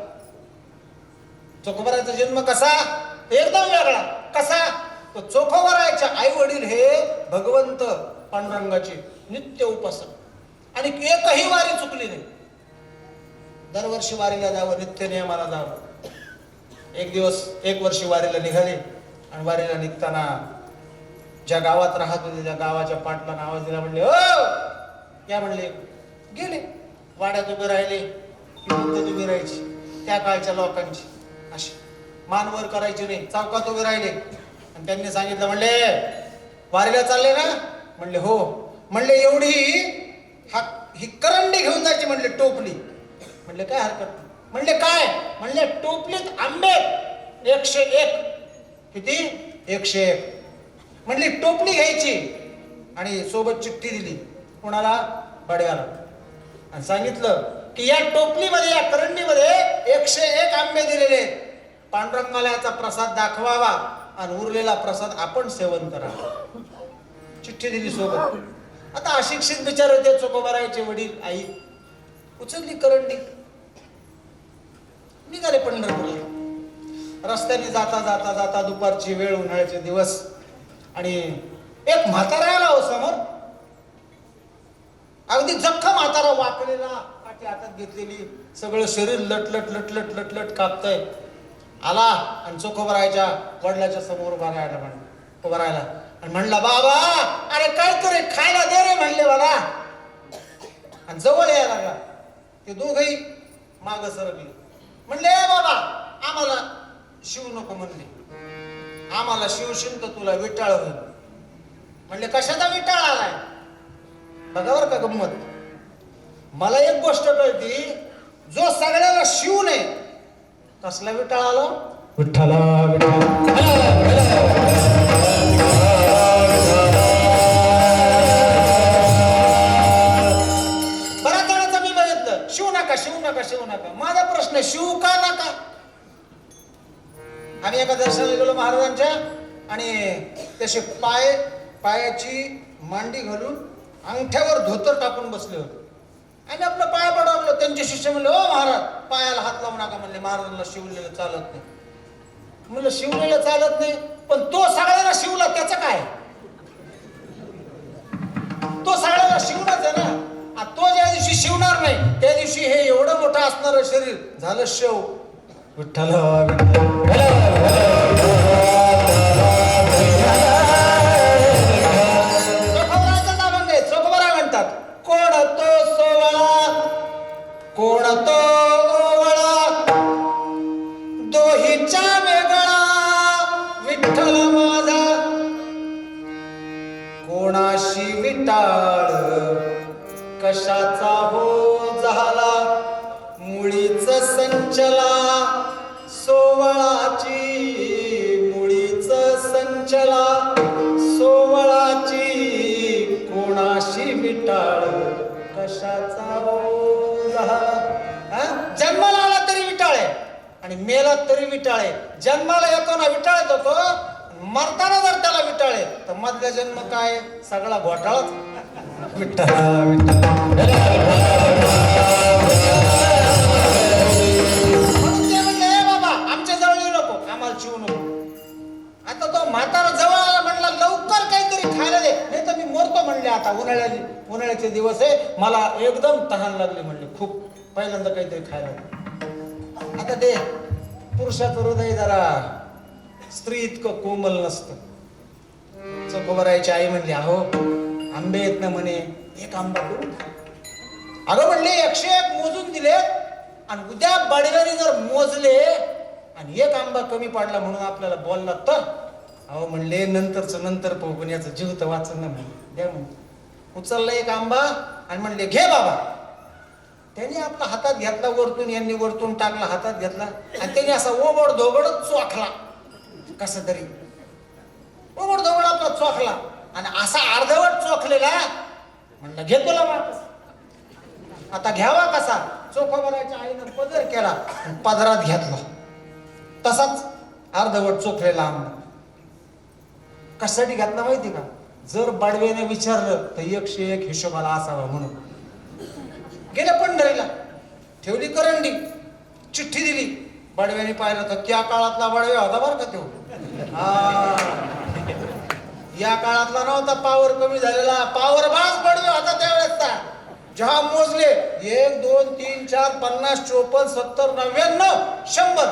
चोखोबरायाचा जन्म कसा? एकदम वेगळा. कसा? तो चोखोबरायाचे आई वडील हे भगवंत पांडुरंगाचे नित्य उपासक, आणि एकही वारी चुकली नाही. दरवर्षी वारीला जावं, नित्य नियमाला जावं. एक वर्षी वारीला निघाले आणि वारीला निघताना ज्या गावात राहत होते त्या गावाच्या पाटलानं आवाज दिला, म्हणले ओ या, म्हणले. गेले वाड्यात उभे राहिले. ही पद्धत उभी राहायची त्या काळच्या लोकांची, अशी मानवर करायची नाही, चौकात उभे राहिले. आणि त्यांनी सांगितलं, म्हणले वारीला चालले ना? म्हणले हो. म्हणले एवढी ही करंडी घेऊन जायची, म्हणले टोपली. म्हणले काय हरकत नाही. म्हणले काय? म्हणले टोपलीत आंबे 101. किती? 101. म्हणली टोपली घ्यायची आणि सोबत चिठ्ठी दिली. कोणाला? बडव्याला. आणि सांगितलं की या टोपलीमध्ये, या करंडीमध्ये 101 आंबे दिलेले आहेत. पांडुरंगाला प्रसाद दाखवावा आणि उरलेला प्रसाद आपण सेवन करा. चिठ्ठी दिली सोबत. आता अशिक्षित विचार होते चोखोबारायचे वडील, आई. उचलली करंडी, निघाले पंढरपूरला. रस्त्याने जाता जाता जाता दुपारची वेळ, उन्हाळ्याचे दिवस, आणि एक म्हातारा आला हो समोर. अगदी जख्ख म्हातारा, वाकलेला, काठी हातात घेतलेली, सगळं शरीर लटलट लटलट लटलट कापतय. आला आणि चोखोबारायच्या वडिलाच्या समोर उभा राहिला आणि म्हणला, बाबा अरे काय करे, खायला दे रे, म्हणले मला. आणि जवळ यायला लागला. ते दोघही माग सरकले. म्हणले बाबा आम्हाला शिव नको, म्हणले आम्हाला शिवशिन तर तुला विटाळ होईल. म्हणले कशाचा विटाळ आलाय? बघावर का गंमत. मला एक गोष्ट कळती, जो सगळ्याला शिव नाही, कसला विटाळ आला? विठ्ठला बऱ्याच जणांचं मी बघितलं, शिव नका शिव नका शिव नका. माझा प्रश्न, शिव का नका? आम्ही एका दर्शनाला गेलो महाराजांच्या, आणि तसे पायाची मांडी घालून अंगठ्यावर धोतर टाकून बसले होते. आम्ही आपलं पाया पडवलो. त्यांचे शिष्य म्हणले, हो महाराज पायाला हात लावू नका. म्हणले महाराजांना शिवलेलं चालत नाही. म्हणलं शिवलेलं चालत नाही, पण तो सगळ्याला शिवला त्याचं काय? तो सगळ्याला शिवणाच आहे ना. तो ज्या दिवशी शिवणार नाही त्या दिवशी हे एवढं मोठं असणारं शरीर झालं शेव. विठ्ठला चोखोबारा म्हणतात, कोण तो सोवळा, कोण तो ओवळा, दोहीचा वेगळा विठ्ठल माझा. कोणाशी विटाळ कशाचा हो झाला, मुळीच संचला सोवळाची, मुळीच संचला सोवळाची. कोणाशी विटाळ कशाचा हो झाला. जन्माला आला तरी विटाळ आहे आणि मेला तरी विटाळ आहे. जन्माला येतो ना विटाळ येतो, मरताना जर त्याला विटाळ आहे तर मधला जन्म काय? सगळा घोटाळाच. विठ्ठला बाबा आमच्या जवळ येऊ नको, आम्हाला शिवू नको. आता तो म्हातारा जवळ आला, म्हणला लवकर काहीतरी खायला दे, नाही तर मी मरतो. म्हणले आता उन्हाळ्याचे दिवस आहे, मला एकदम तहान लागली. म्हणले खूप, पहिल्यांदा काहीतरी खायला दे. आता ते पुरुषाचं हृदय जरा स्त्री इतकं कोमल नसतं. चोखोबारायची आई म्हणली, अहो आंबे येत ना म्हणे, एक आंबा करू. अगं म्हणले 101 मोजून दिले, आणि उद्या बडव्याने जर मोजले आणि एक आंबा कमी पडला म्हणून आपल्याला बोलला तर? अहो म्हणले नंतरच नंतर पण याचा जीव तर वाचन ना. म्हणले द्या. म्हणले उचलला एक आंबा आणि म्हणले घे बाबा. त्यांनी आपला हातात घेतला वरतून, यांनी वरतून टाकला, हातात घेतला आणि त्यांनी असा ओबड धोबड चोखला. कस तरी ओबड धोबड आपला चोखला आणि असा अर्धवट चोखलेला. म्हणलं घे तुला वापस. आता घ्यावा कसा? चोखोबारायच्या आईनं पदर केला, पदरात घेतला. तसाच अर्धवट चोखलेला आंबा. कशासाठी घातला माहिती का? जर बडव्याने विचारलं तर 101 हिशोबाला असावा म्हणून. गेल्या पंढरीला, ठेवली करंडी, चिठ्ठी दिली. बडव्याने पाहिलं तर त्या काळातला बडव्या होता बरं का तो. या काळातला नव्हता, पावर कमी झालेला, पावर बाज बडव्या होता त्यावेळेसचा. जेव्हा मोजले 1 2 3 4 50 54 70 99 100,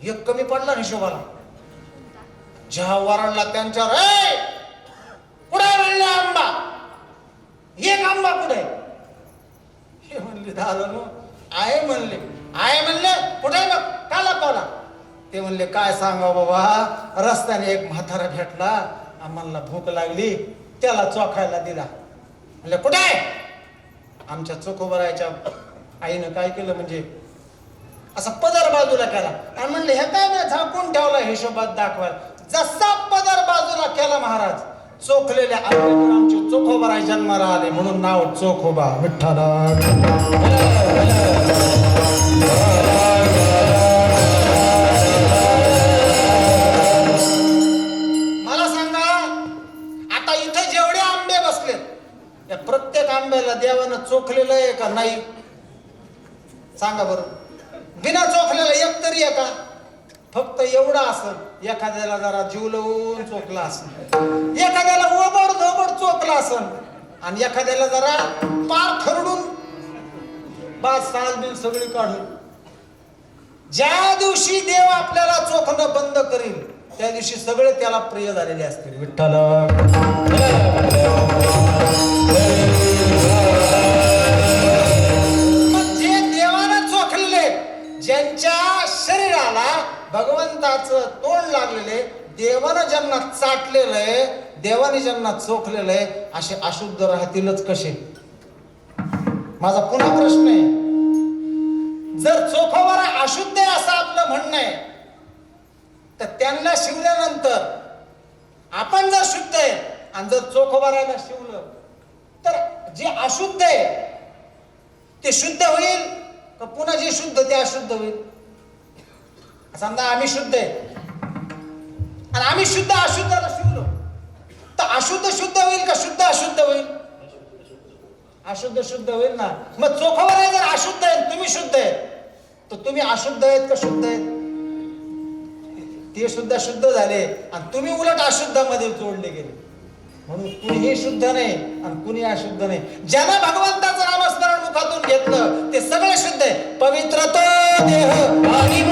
एक कमी पडला हिशोबाला. जेव्हा वरडला त्यांच्यावर, "ए, कुठे म्हणले आंबा? एक आंबा कुठे?" हे म्हणले, "दादा नो आहे म्हणले." "आहे म्हणले? कुठे बघ, का लपवला?" ते म्हणले, "काय सांगा बाबा, रस्त्याने एक म्हातारा भेटला, आम्हाला भूक लागली, त्याला चोखायला दिला." म्हणले, "कुठे आहे?" "आमच्या चोखोबरायच्या आईनं काय केलं म्हणजे असा पदर बाजूला केला." आणि म्हणले, "हे काय नाही झाकून ठेवला हिशोबात दाखवायला." जसा पदर बाजूला केला महाराज, चोखलेल्या आंब्यातून आमचे चोखोबराय जन्माला आले, म्हणून नाव चोखोबा. विठ्ठला. मला सांगा, आता इथे जेवढे आंबे बसलेत, या प्रत्येक आंब्याला देवानं चोखलेलं आहे का नाही? सांगा बरं. बिना चोखलेला एक तरी आहे का? फक्त एवढं असं, एखाद्याला जरा जीव लावून चोखला असन, एखाद्याला ओबड धोबड चोखला असन, आणि एखाद्याला जरा पार खरडून बास साल बिल सगळी काढून. ज्या दिवशी देव आपल्याला चोखणं बंद करील, त्या दिवशी सगळे त्याला प्रिय झालेले असतील. विठ्ठल. जे देवानं चोखलेले, ज्यांच्या शरीराला भगवंताचं तोंड लागलेले, देवानं ज्यांना चाटलेलं आहे, देवाने ज्यांना चोखलेलं आहे, असे अशुद्ध राहतीलच कसे? माझा पुन्हा प्रश्न आहे, जर चोखोबरा अशुद्ध आहे असं आपलं म्हणणं आहे, तर त्यांना शिवल्यानंतर आपण जर शुद्ध आहे आणि जर चोखोबराला शिवलं तर जे अशुद्ध आहे ते शुद्ध होईल का पुन्हा जे शुद्ध ते अशुद्ध होईल? समजा आम्ही शुद्ध आहे आणि आम्ही शुद्ध अशुद्धाला शिवलो, तर अशुद्ध शुद्ध होईल का शुद्ध अशुद्ध होईल? अशुद्ध शुद्ध होईल ना. मग चोखोबराय जर अशुद्ध आहे, तुम्ही शुद्ध आहे, तर तुम्ही अशुद्ध आहेत का शुद्ध आहेत? ते सुद्धा शुद्ध झाले आणि तुम्ही उलट अशुद्धामध्ये जोडले गेले, म्हणून कुणीही शुद्ध नाही आणि कुणी अशुद्ध नाही. ज्यानं भगवंताचं नामस्मरण मुखातून घेतलं ते सगळे शुद्ध आहे. पवित्र तो देह आणि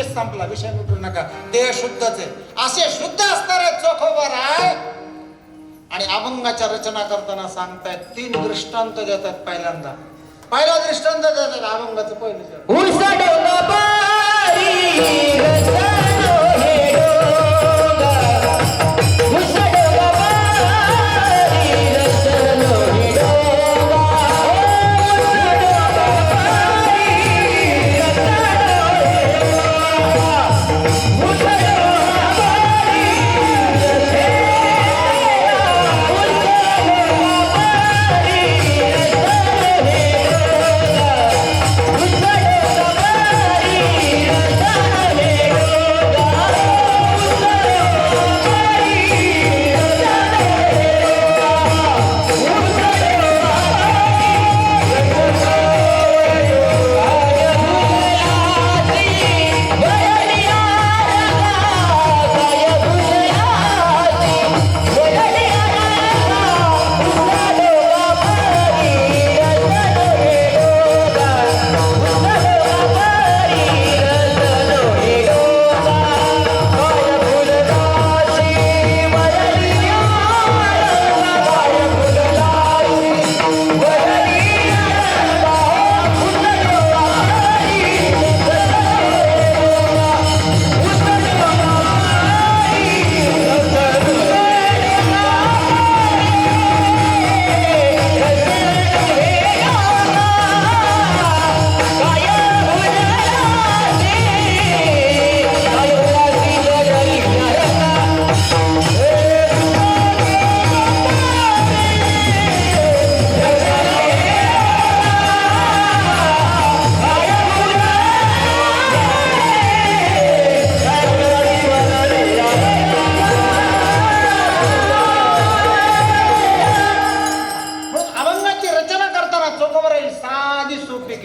संपला, विषय मिटू नका. देह शुद्धच आहे. असे शुद्ध असणारे चोखोबराय आणि अभंगाच्या रचना करताना सांगतायत, 3 दृष्टांत देतात. पहिला दृष्टांत देतात अभंगाचं पहिलं,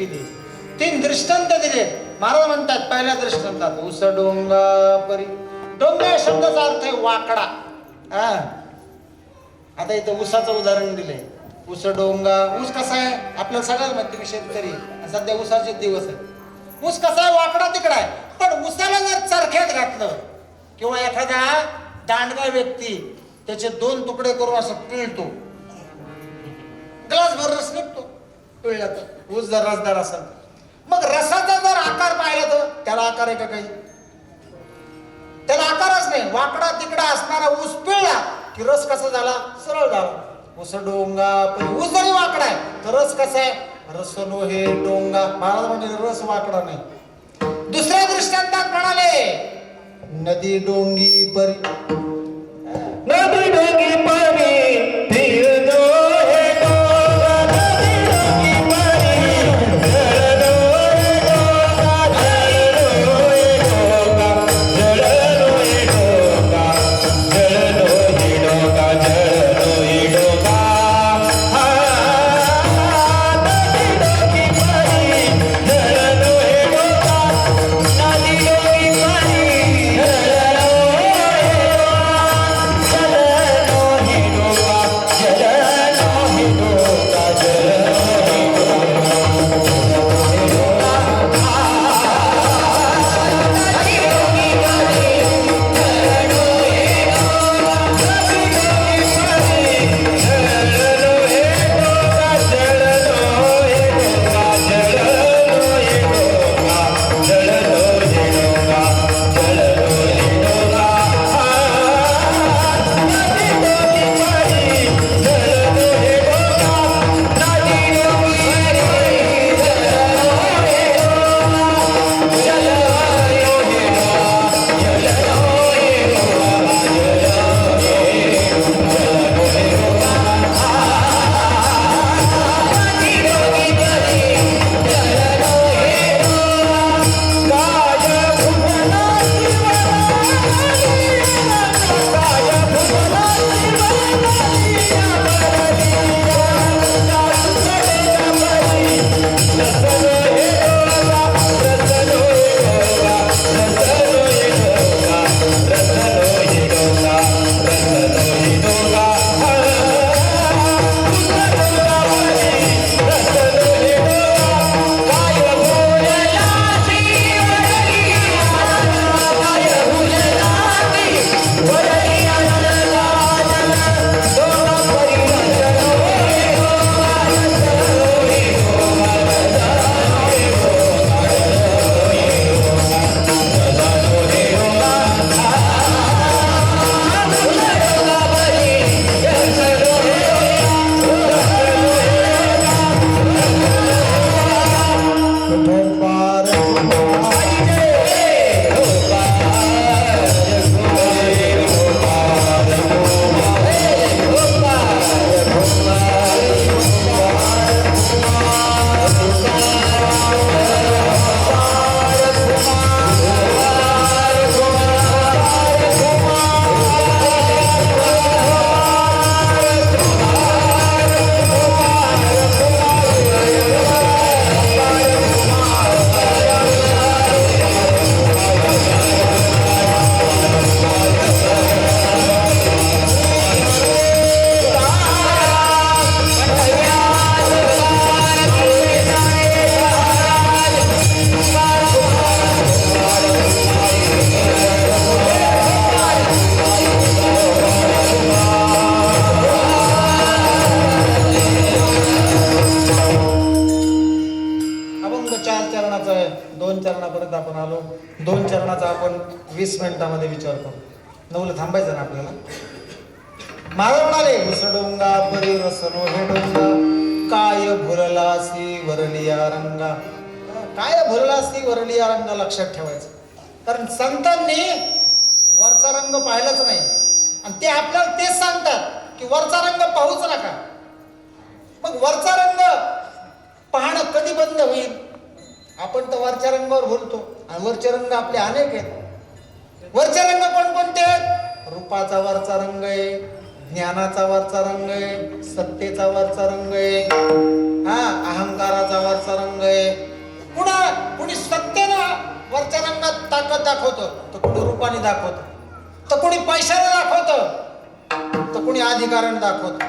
दे. 3 दृष्टांत दिले. महाराज म्हणतात पहिल्या दृष्टांतात उस डोंगा परी. डोंगा या शब्दाचा अर्थ आहे वाकडा. हा, आता इथं उसाचं उदाहरण दिलंय. ऊस डोंगा. ऊस कसा आहे आपल्याला सगळ्याच माहिती, तुम्ही शेतकरी, सध्या ऊसाचे दिवस आहे. ऊस कसा आहे वाकडा तिकडा आहे. पण ऊसाला जर चरख्यात घातलं किंवा एखादा दांडगा व्यक्ती त्याचे 2 तुकडे करून असं पिळतो, ग्लास भर रस निघतो पिळला तर. ऊस जर रसदार असेल, मग रसाचा जर आकार पाहिला तर त्याला आकार आहे का काही? त्याला आकारच नाही. वाकडा तिकडा असणारा ऊस पिळला की रस कसा झाला? सरळ झाला. ऊस डोंगा पण ऊस जरी वाकडा आहे तर रस कसा आहे? रसनो हे डोंगा. महाराज म्हणजे रस वाकडा नाही. दुसऱ्या दृष्टांतात म्हणाले नदी डोंगी परी. नदी डोंगी परी फिर दो हे डोंगा. नदी डोंगी परी जळ दो हे डोंगा. जळ दो हे डोंगा. जळ दो हे डोंगा. जळ दो हे डोंगा. जळ दो हे डोंगा. नदी डोंगी परी जळ दो हे डोंगा. नदी डोंगी परी जळ दो आलो. 2 चरणाचा आपण 20 मिनिटांमध्ये विचार करू. 9ला थांबायचं ना आपल्याला. महाराज म्हणाले उसडोंगा परी रसनो हे डोंगा काय भुरलासी वरलिया रंगा. काय भुरलासी वरलिया रंगा लक्षात ठेवायचं. कारण संतांनी वरचा रंग पाहिलाच नाही आणि ते आपल्याला तेच सांगतात की वरचा रंग पाहूच नका. मग वरचा रंग पाहणं कधी बंद होईल? आपण तर वरच्या रंगावर बोलतो आणि वरचे रंग आपले अनेक आहेत. वरचे रंग कोणकोणते आहेत? रूपाचा वरचा रंग आहे, ज्ञानाचा वरचा रंग आहे, सत्तेचा वरचा रंग आहे, हा अहंकाराचा वरचा रंग आहे. कुणी सत्तेनं वरच्या रंगात ताकद दाखवतं, तर कुणी रूपाने दाखवतं, तर कुणी पैशाने दाखवतं, तर कुणी अधिकाराने दाखवतं.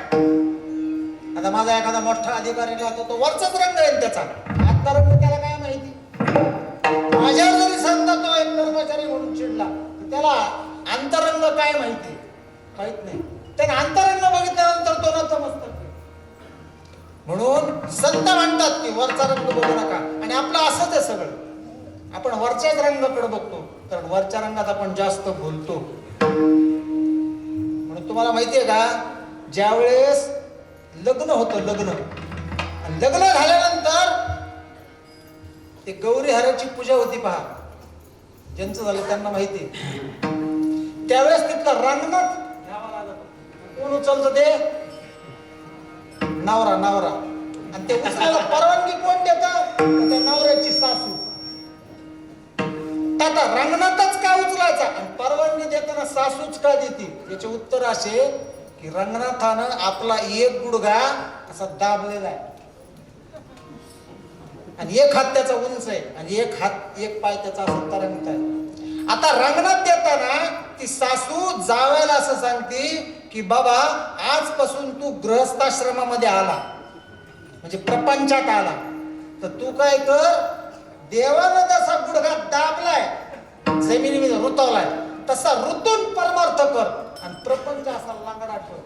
आता माझा एखादा मोठा अधिकारी राहतो, तो वरचाच रंग आहे त्याचा, आतला रंग त्याला काय माहिती. माझ्यावर जरी समजा तो एक कर्मचारी म्हणून चिडला, तर त्याला अंतरंग काय माहिती, माहित नाही. त्याने अंतरंग बघितल्यानंतर तो नतमस्तक. म्हणून संत म्हणतात की वरचा रंग बघू नका. आणि आपलं असंच आहे सगळं, आपण वरच्याच रंगाकडे बघतो, कारण वरच्या रंगात आपण जास्त बोलतो. म्हणून तुम्हाला माहितीये का, ज्या वेळेस लग्न होतं, लग्न झाल्यानंतर ते गौरी हराची पूजा होती पहा, ज्यांचं झालं त्यांना माहिती. त्यावेळेस तिथला रंगनाथ घ्यावा लागत. कोण उचलतं ते? नवरा. आणि ते उचलायला परवानगी कोण देतं? त्या नवऱ्याची सासू. आता रंगनाथच का उचलायचा आणि परवानगी देताना सासूच का देते? याचे उत्तर असे की रंगनाथानं आपला एक गुडघा असा दाबलेला आहे आणि एक हात त्याचा उंच आहे आणि एक पाय त्याचा असा तरंगत आहे. आता रंगनाथ देताना ती सासू जावयाला असं सांगते की बाबा आजपासून तू गृहस्थाश्रमामध्ये आला, म्हणजे प्रपंचात आला, तर तू काय कर, देवानं जसा गुडघा दाबलाय, जमिनीमध्ये रुतवलाय, तसा ऋतून परमार्थ कर आणि प्रपंच असा लांगडा ठेव.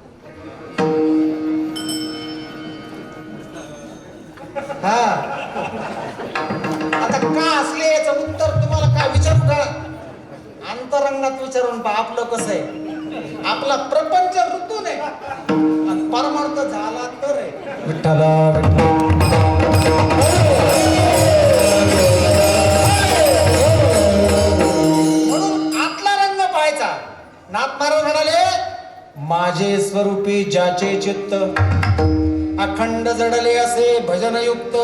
हा आता का असले याचं उत्तर तुम्हाला काय विचारू का? अंतरंगात विचारून पहा आपलं कसं आहे. आपला प्रपंच ऋतून आहे आणि परमार्थ झाला तर आहे. विठ्ठला म्हणून आतला रंग पाहायचा. नाथ महाराज म्हणाले, माझे स्वरूपी ज्याचे चित्त अखंड जडले असे भजनयुक्त,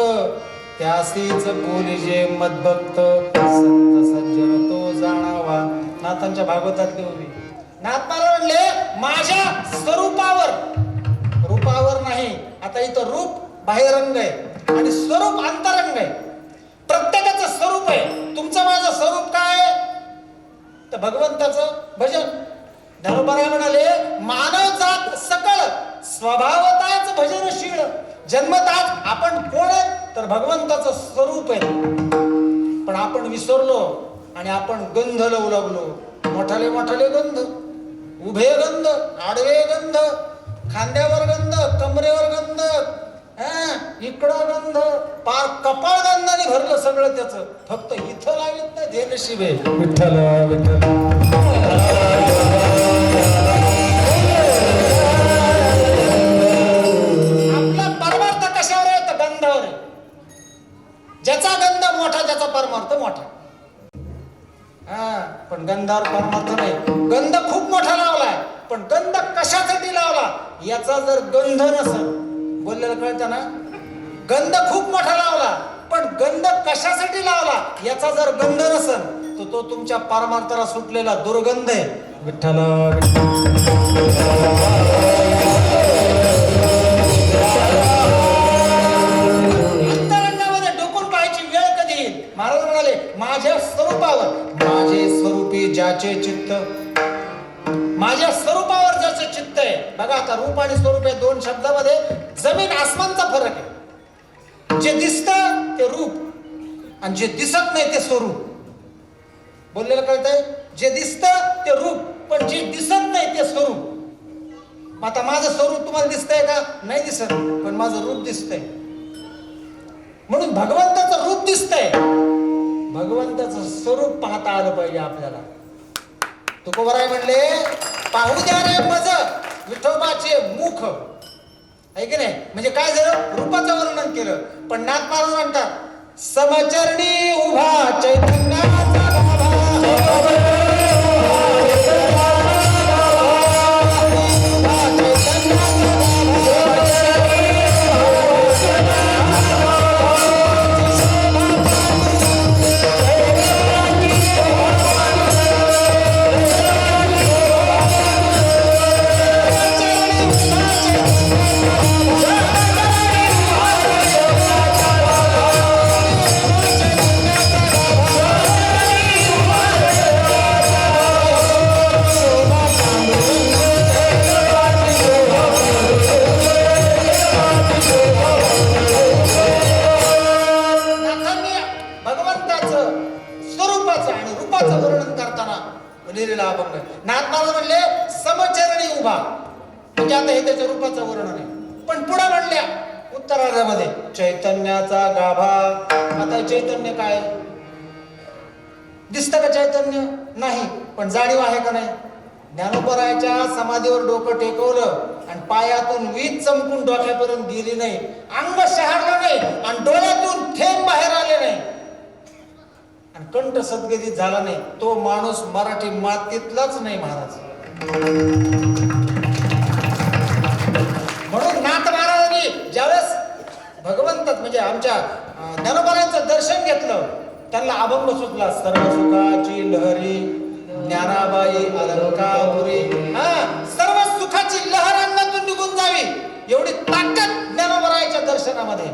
त्यासीच बोलिजे मदभक्त, संत सज्जन तो जाणावा. नाथांच्या भागवतातली उभी. नाथ महाराज म्हणले माझ्या स्वरूपावर, रूपावर नाही. आता इथं रूप बाह्यरंग आहे आणि स्वरूप अंतरंग आहे. प्रत्येकाचं स्वरूप आहे. तुमचं माझं स्वरूप काय? तर भगवंताचं भजन. धर्मराय म्हणाले, मानव जात सकळ स्वभावताच भजनशील, जन्मताच आपण कोण आहे? तर भगवंताचं स्वरूप आहे. पण आपण विसरलो आणि आपण गंध लावू लागलो. मोठाले गंध, उभे गंध, आडवे गंध, खांद्यावर गंध, कमरेवर गंध, इकडं गंध, पार कपाळ गंधाने भरलं सगळं त्याचं. फक्त इथं लावित नाही देणशिबे. विठ्ठला आपला परमार्थ कशावर आहे? तर गंधावर आहे. ज्याचा गंध मोठा, ज्याचा परमार्थ मोठा. पण गंधावर परमार्थ नाही. गंध खूप मोठा लावलाय, पण गंध कशासाठी लावला याचा जर गंध नसेल, बोललेलं कळतं ना, गंध खूप मोठा लावला पण गंध कशासाठी लावला याचा जर गंध नसेल, तर तो तुमच्या परमार्थाला सुटलेला दुर्गंध आहे. विठ्ठला अंतरंगामध्ये डोकून पाहायची वेळ कधी येईल? महाराज म्हणाले, माझ्या स्वरूपावर, माझे स्वरूपी ज्याचे चित्त, माझ्या स्वरूपावर ज्याचं चित्त आहे. बघा आता रूप आणि स्वरूप आहे, दोन शब्दामध्ये जमीन आसमानचा फरक आहे. जे दिसतं ते रूप आणि जे दिसत नाही ते स्वरूप. बोललेलं कळतंय? जे दिसतं ते रूप, पण जे दिसत नाही ते स्वरूप. आता माझं स्वरूप तुम्हाला दिसतंय का? नाही दिसत, पण माझं रूप दिसतंय. म्हणून भगवंताचं रूप दिसतंय, भगवंताचं स्वरूप पाहता आलं पाहिजे आपल्याला. तुकोबराय म्हणले, पाहू द्या रे मज विठोबाचे मुख. आहे की नाही? म्हणजे काय झालं? रूपाचं वर्णन केलं. पण नाथ महाराज म्हणतात, समचरणी उभा चैतन्याचा भगवंताचं स्वरूपाचं आणि रूपाचं वर्णन करताना लिहिलेला अभंग आहे. नाथ महाराज म्हणले समचरणी उभा, म्हणजे आता हे त्याच्या रूपाचं वर्णन आहे. पण पुढे म्हणल्या उत्तरार्धामध्ये चैतन्याचा गाभा. आता चैतन्य काय दिसतं का? चैतन्य नाही, पण जाणीव आहे का नाही? ज्ञानोबराच्या समाधीवर डोकं टेकवलं आणि पायातून वीज चमकून डोक्यापर्यंत गेली नाही, अंग शहारलं नाही आणि डोळ्यातून थेंब बाहेर आले नाही आणि कंठ सद्गतीत झाला नाही, तो माणूस मराठी मातीतलाच नाही महाराज. म्हणून नाथ महाराजांनी ज्यावेळेस भगवंतात म्हणजे आमच्या ज्ञानोबरांचं दर्शन घेतलं, त्यांना अभंग सुचला. सर्व सुखाची लहरी ज्ञानाबाई अलंकापुरी. सर्व सुखाची लहर अंगातून निघून जावी एवढी ताकद ज्ञानोबराच्या दर्शनामध्ये.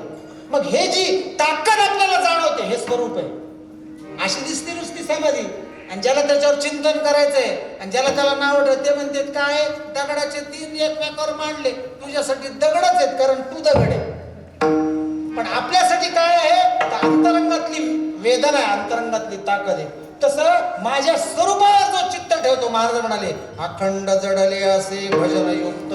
मग हे जी ताकद आपल्याला जाणवते हे स्वरूप आहे. अशी दिसते नुसती समाधी, आणि ज्याला त्याच्यावर चिंतन करायचंय आणि ज्याला त्याला नाव ते म्हणतात काय दगडाचे 3 एकमेकावर मांडले, तुझ्यासाठी दगडच आहेत कारण तू दगड आहे. पण आपल्यासाठी काय आहे तर अंतरंगातली वेदना आहे, अंतरंगातली ताकद आहे. तसं माझ्या स्वरूपावर जो चित्त ठेवतो, महाराज म्हणाले अखंड जडले असे भजन युक्त.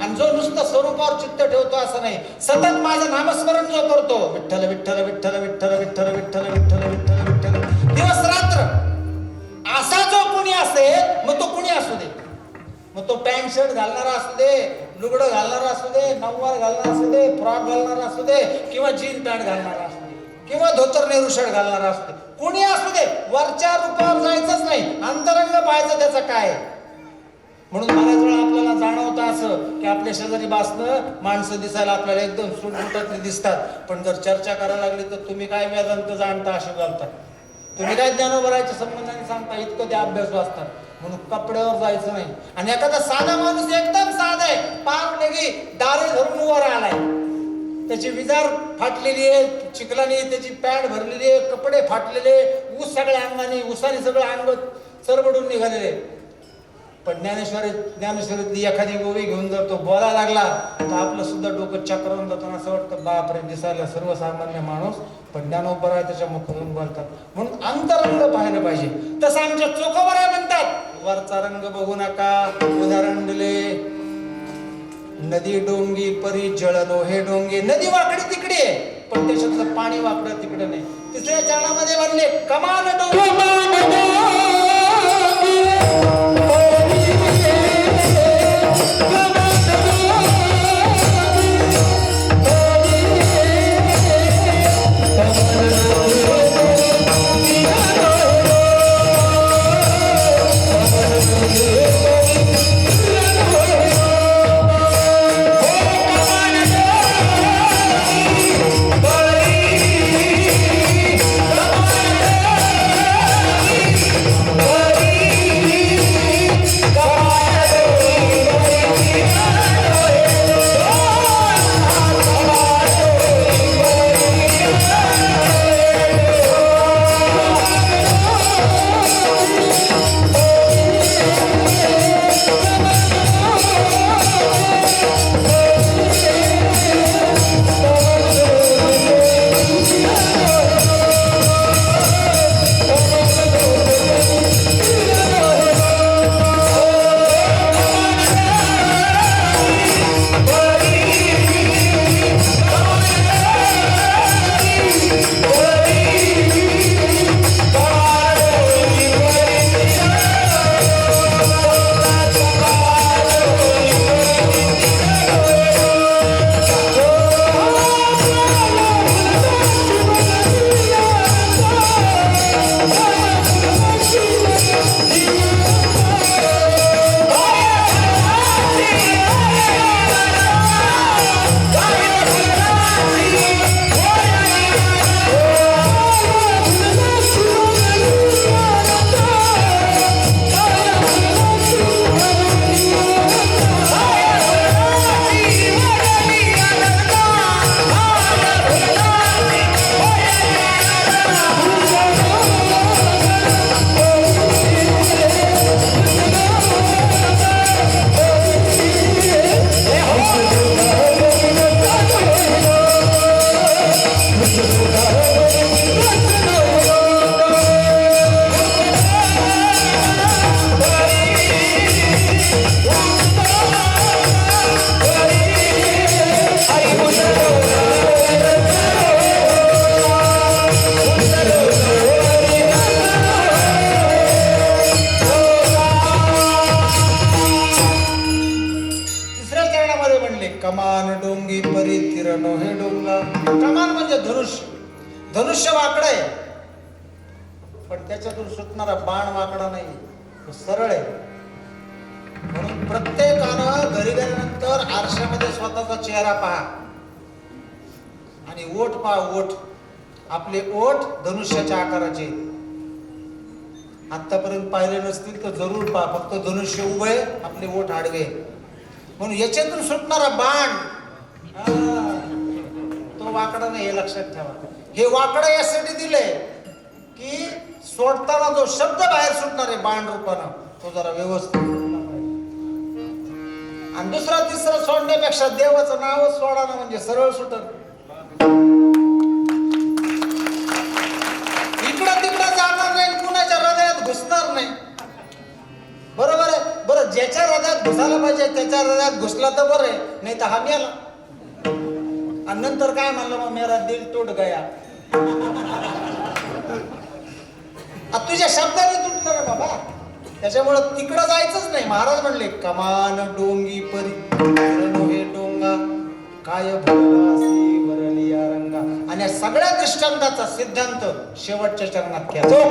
आणि जो नुसतं स्वरूपावर चित्त ठेवतो असं नाही, सतत माझं नामस्मरण जो करतो विठ्ठल विठ्ठल विठ्ठल विठ्ठल विठ्ठल विठ्ठल विठ्ठल विठ्ठल विठ्ठल दिवस रात्र, असा जो कोणी असेल मग तो कोणी असू दे, मग तो पॅन्ट शर्ट घालणारा असू दे, लुगडं घालणारा असू दे, नऊवार घालणारा असू दे, फ्रॉक घालणारा असू दे, किंवा जीन पॅन्ट घालणारा असू दे, किंवा धोतर नेहरू शर्ट घालणारा असू दे, कोणी असू दे, वरच्या रूपावर जायचंच नाही, अंतरंग पाहायचं त्याचं काय. म्हणून बऱ्याच वेळा आपल्याला जाणवतं असं की आपल्या शेजारी बसणं माणसं दिसायला आपल्याला एकदम सुटसुटातली दिसतात, पण जर चर्चा करायला लागली तर तुम्ही काय वेदांत जाणता असे घालतात, तुम्ही काय ज्ञानोबराच्या संबंधाने सांगता, इतकं ते अभ्यास वाचतात. म्हणून कपड्यावर जायचं नाही. आणि एखादा साधा माणूस एकदम साधा आहे, पार लगी दारे धरून वर आलाय, त्याची विजार फाटलेली आहे, चिखलाने त्याची पॅड भरलेली आहे, कपडे फाटलेले, ऊस सगळ्या अंगाने, ऊसाने सगळं अंग सरबडून निघालेले. पण ज्ञानेश्वरीतली एखादी गोवी घेऊन जर तो बोलायला लागला तर आपलं सुद्धा डोकं चक्रावून जाताना असं वाटतं बापरे दिसायला सर्वसामान्य माणूस, पण ज्ञानोबराय त्याच्या मुखातून बोलतात. म्हणून अंतरंग पाहायला पाहिजे. तसं आमच्या चोखोबराय म्हणतात वरचा रंग बघू नका. उदाहरण दिले नदी डोंगी परी जळलो हे डोंगे. नदी वाकडी तिकडे आहे पण त्याच्यातलं पाणी वाकडं तिकडे नाही. तिसऱ्या चरणामध्ये म्हणले कमान डोंगी कमान डोंगी परी तिरणो हे डोंगा. कमान म्हणजे धनुष्य. धनुष्य वाकडं आहे पण त्याच्यातून सुटणारा बाण वाकडा नाही, तो सरळ आहे. म्हणून प्रत्येकानं घरी गेल्यानंतर आरशामध्ये स्वतःचा चेहरा पहा आणि ओठ पहा. ओठ, आपले ओठ धनुष्याच्या आकाराचे. आतापर्यंत पाहिले नसतील तर जरूर पहा. फक्त धनुष्य उभे, आपले ओठ आडवे. म्हणून याच्यातून सुटणारा बाण तो वाकडा नाही, हे लक्षात ठेवा. हे वाकडं यासाठी दिलंय की सोडताना जो शब्द बाहेर सुटणार आहे बाण रूपानं तो जरा व्यवस्थित. आणि दुसरा तिसरा सोडण्यापेक्षा देवाचं नावच सोडा ना, म्हणजे सरळ सुटत. इकडं तिकडं जाणार नाही, कुणाच्या हृदयात घुसणार नाही. बरोबर आहे. बरं, ज्याच्या हृदयात घुसायला पाहिजे त्याच्या हृदयात घुसला तर बरं आहे, नाही तर हा मेला. आणि नंतर काय म्हणलं, मग मेरा दिल तुट गया. तुझ्या शब्दाने तुटणार आहे बाबा. त्याच्यामुळे तिकडं जायचंच नाही. महाराज म्हणले कमान डोंगी परी हे डोंगा काय भरलासी भरली या रंगा. आणि या सगळ्या दृष्टांताचा सिद्धांत शेवटच्या चरणात केला.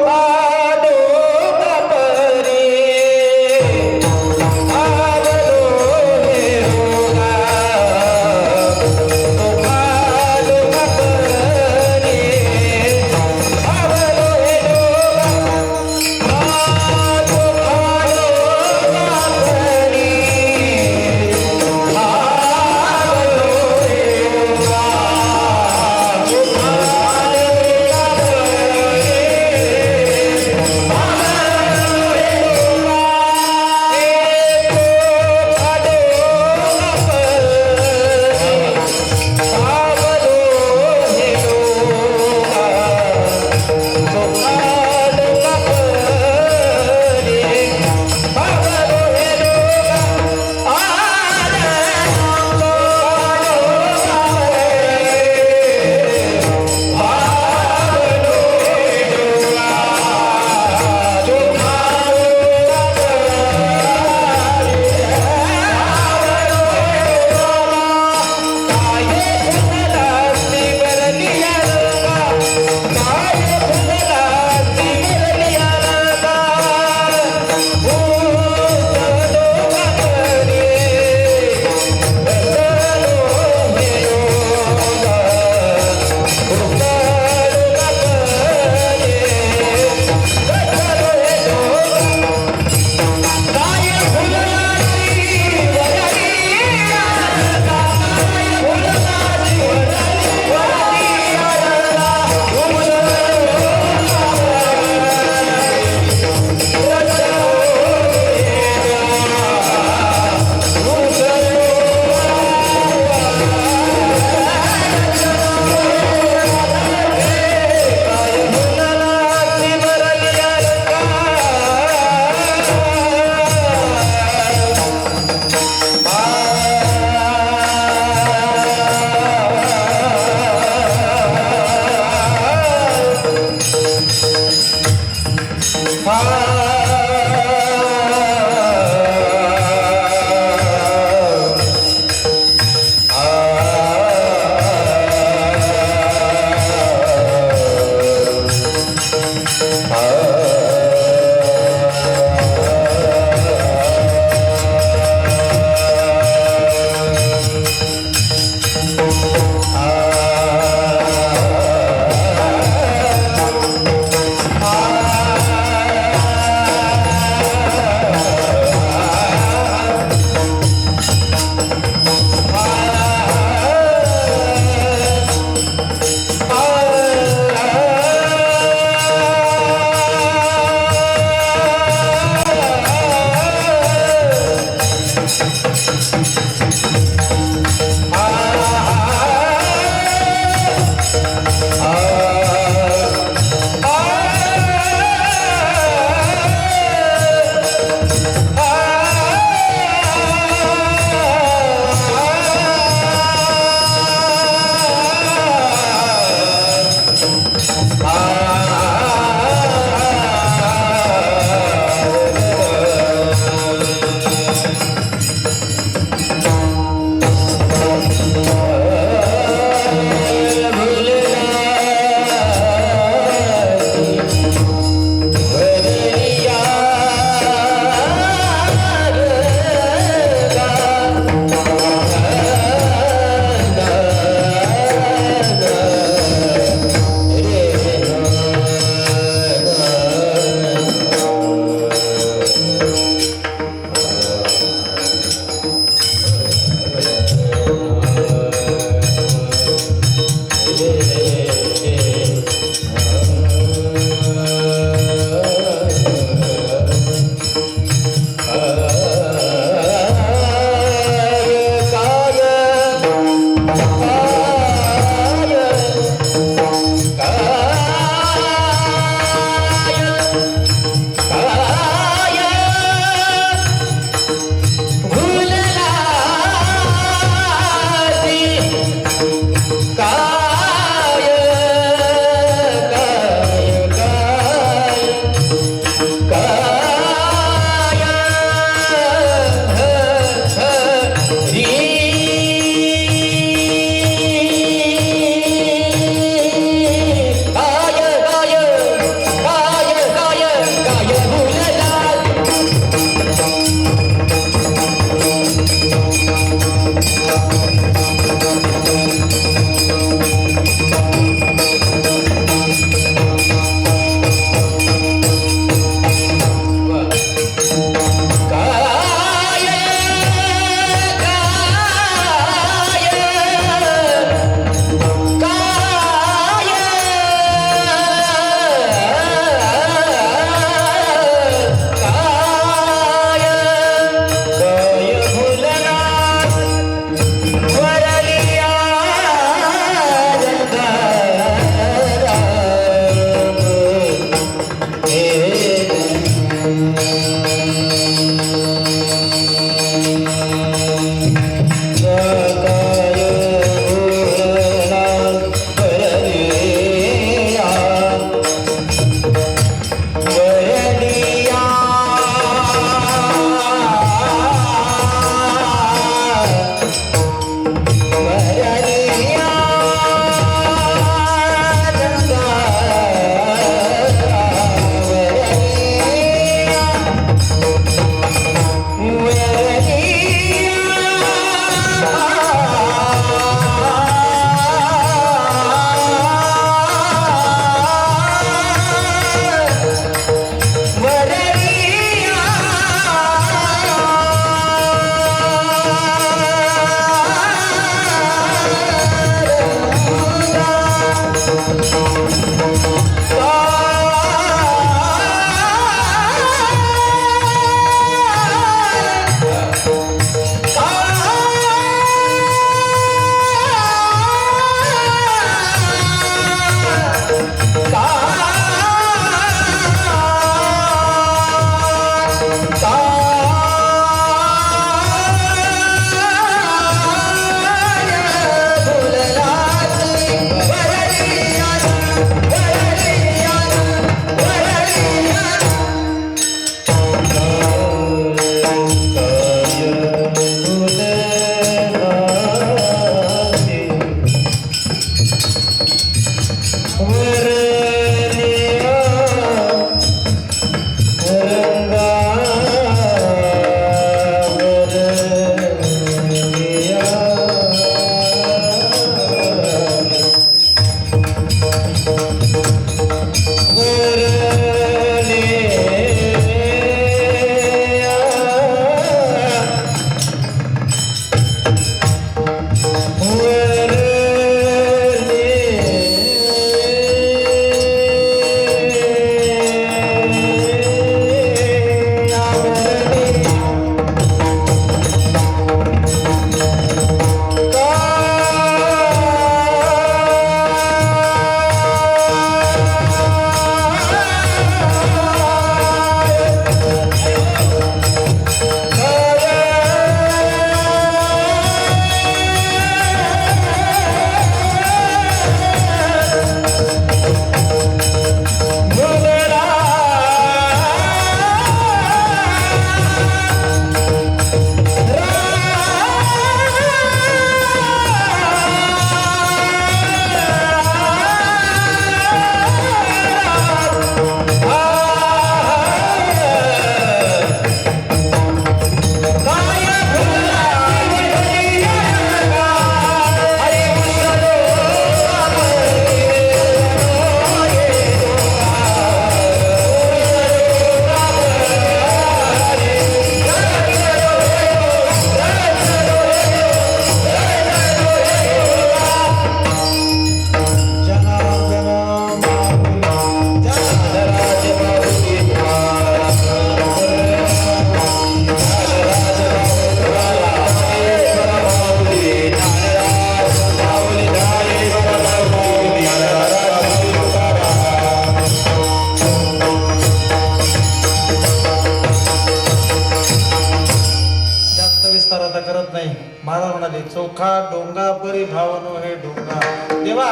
म्हणाले, चोखा डोंगा परी भावनो हे डोंगा. देवा,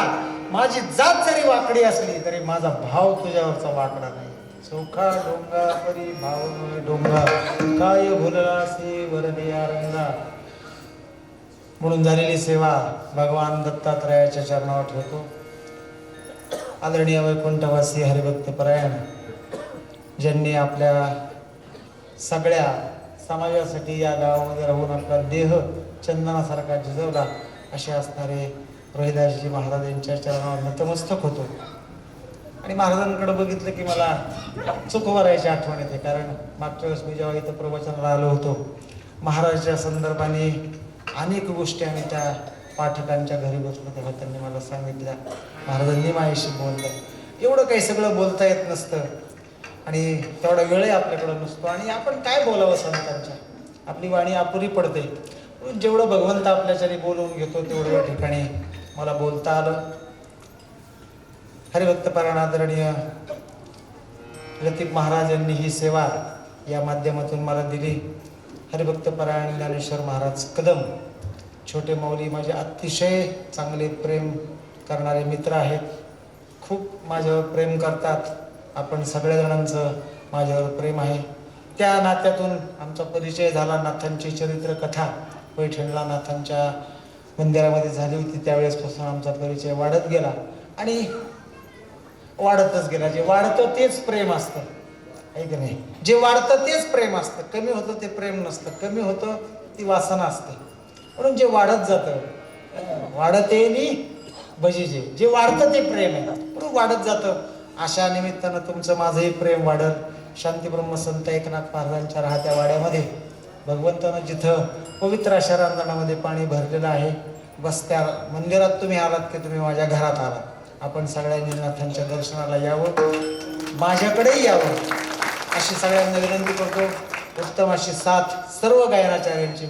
माझी जात जरी वाकडी असली तरी माझा भाव तुझ्यावरचा वाकडा नाही. चोखा डोंगा परी भावनो हे डोंगा, काय भुललासी वरदिया रंगा. म्हणून झालेली सेवा भगवान दत्तात्रयाच्या चरणावर ठेवतो. आदरणीय वैकुंठवासी हरिभक्त परायण, ज्यांनी आपल्या सगळ्या समाजासाठी या गावामध्ये राहून आपला देह चंदनासारखा झिजवला, असे असणारे रोहिदासजी महाराज यांच्या चरणावर नतमस्तक होतो. आणि महाराजांकडे बघितलं की मला चुकवरायची आठवण येते. कारण मागच्या वेळेस मी जेव्हा इथं प्रवचनाला आलो होतो, महाराजांच्या संदर्भाने अनेक गोष्टी आम्ही त्या पाठकांच्या घरी बसलो तेव्हा त्यांनी मला सांगितल्या, महाराजांनी माझ्याशी बोललं. एवढं काही सगळं बोलता येत नसतं आणि तेवढा वेळही आपल्याकडं नसतो. आणि आपण काय बोलावं संतांच्या, आपली वाणी अपुरी पडते. जेवढं भगवंत आपल्याच्याने बोलवून घेतो तेवढं या ठिकाणी मला बोलता आलं. हरिभक्त परायण आदरणीय लतीफ महाराज यांनी ही सेवा या माध्यमातून मला दिली. हरिभक्त परायण ज्ञानेश्वर महाराज कदम, छोटे माऊली माझे अतिशय चांगले प्रेम करणारे मित्र आहेत. खूप माझ्यावर प्रेम करतात. आपण सगळ्या जणांचं माझ्यावर प्रेम आहे. त्या नात्यातून आमचा परिचय झाला. नाथांची चरित्र कथा पैठणला नाथांच्या मंदिरामध्ये झाली होती, त्यावेळेसपासून आमचा परिचय वाढत गेला आणि वाढतच गेला. जे वाढतं तेच प्रेम असतं, आहे की नाही? जे वाढतं तेच प्रेम असतं. कमी होतं ते प्रेम नसतं, कमी होतं ती वासना असते. म्हणून जे वाढत जातं, वाढत येईल भजीजे, जे वाढतं ते प्रेम आहे, म्हणून वाढत जातं. अशा निमित्तानं तुमचं माझंही प्रेम वाढत. शांतीब्रह्म संत एकनाथ महाराजांच्या राहत्या वाड्यामध्ये भगवंतानं जिथं पवित्र अशा रांजणामध्ये पाणी भरलेलं आहे, बस त्या मंदिरात तुम्ही आलात की तुम्ही माझ्या घरात आलात. आपण सगळ्यांनी नाथांच्या दर्शनाला यावं, माझ्याकडेही यावं अशी सगळ्यांना विनंती करतो. उत्तम अशी साथ सर्व गायनाचार्यांची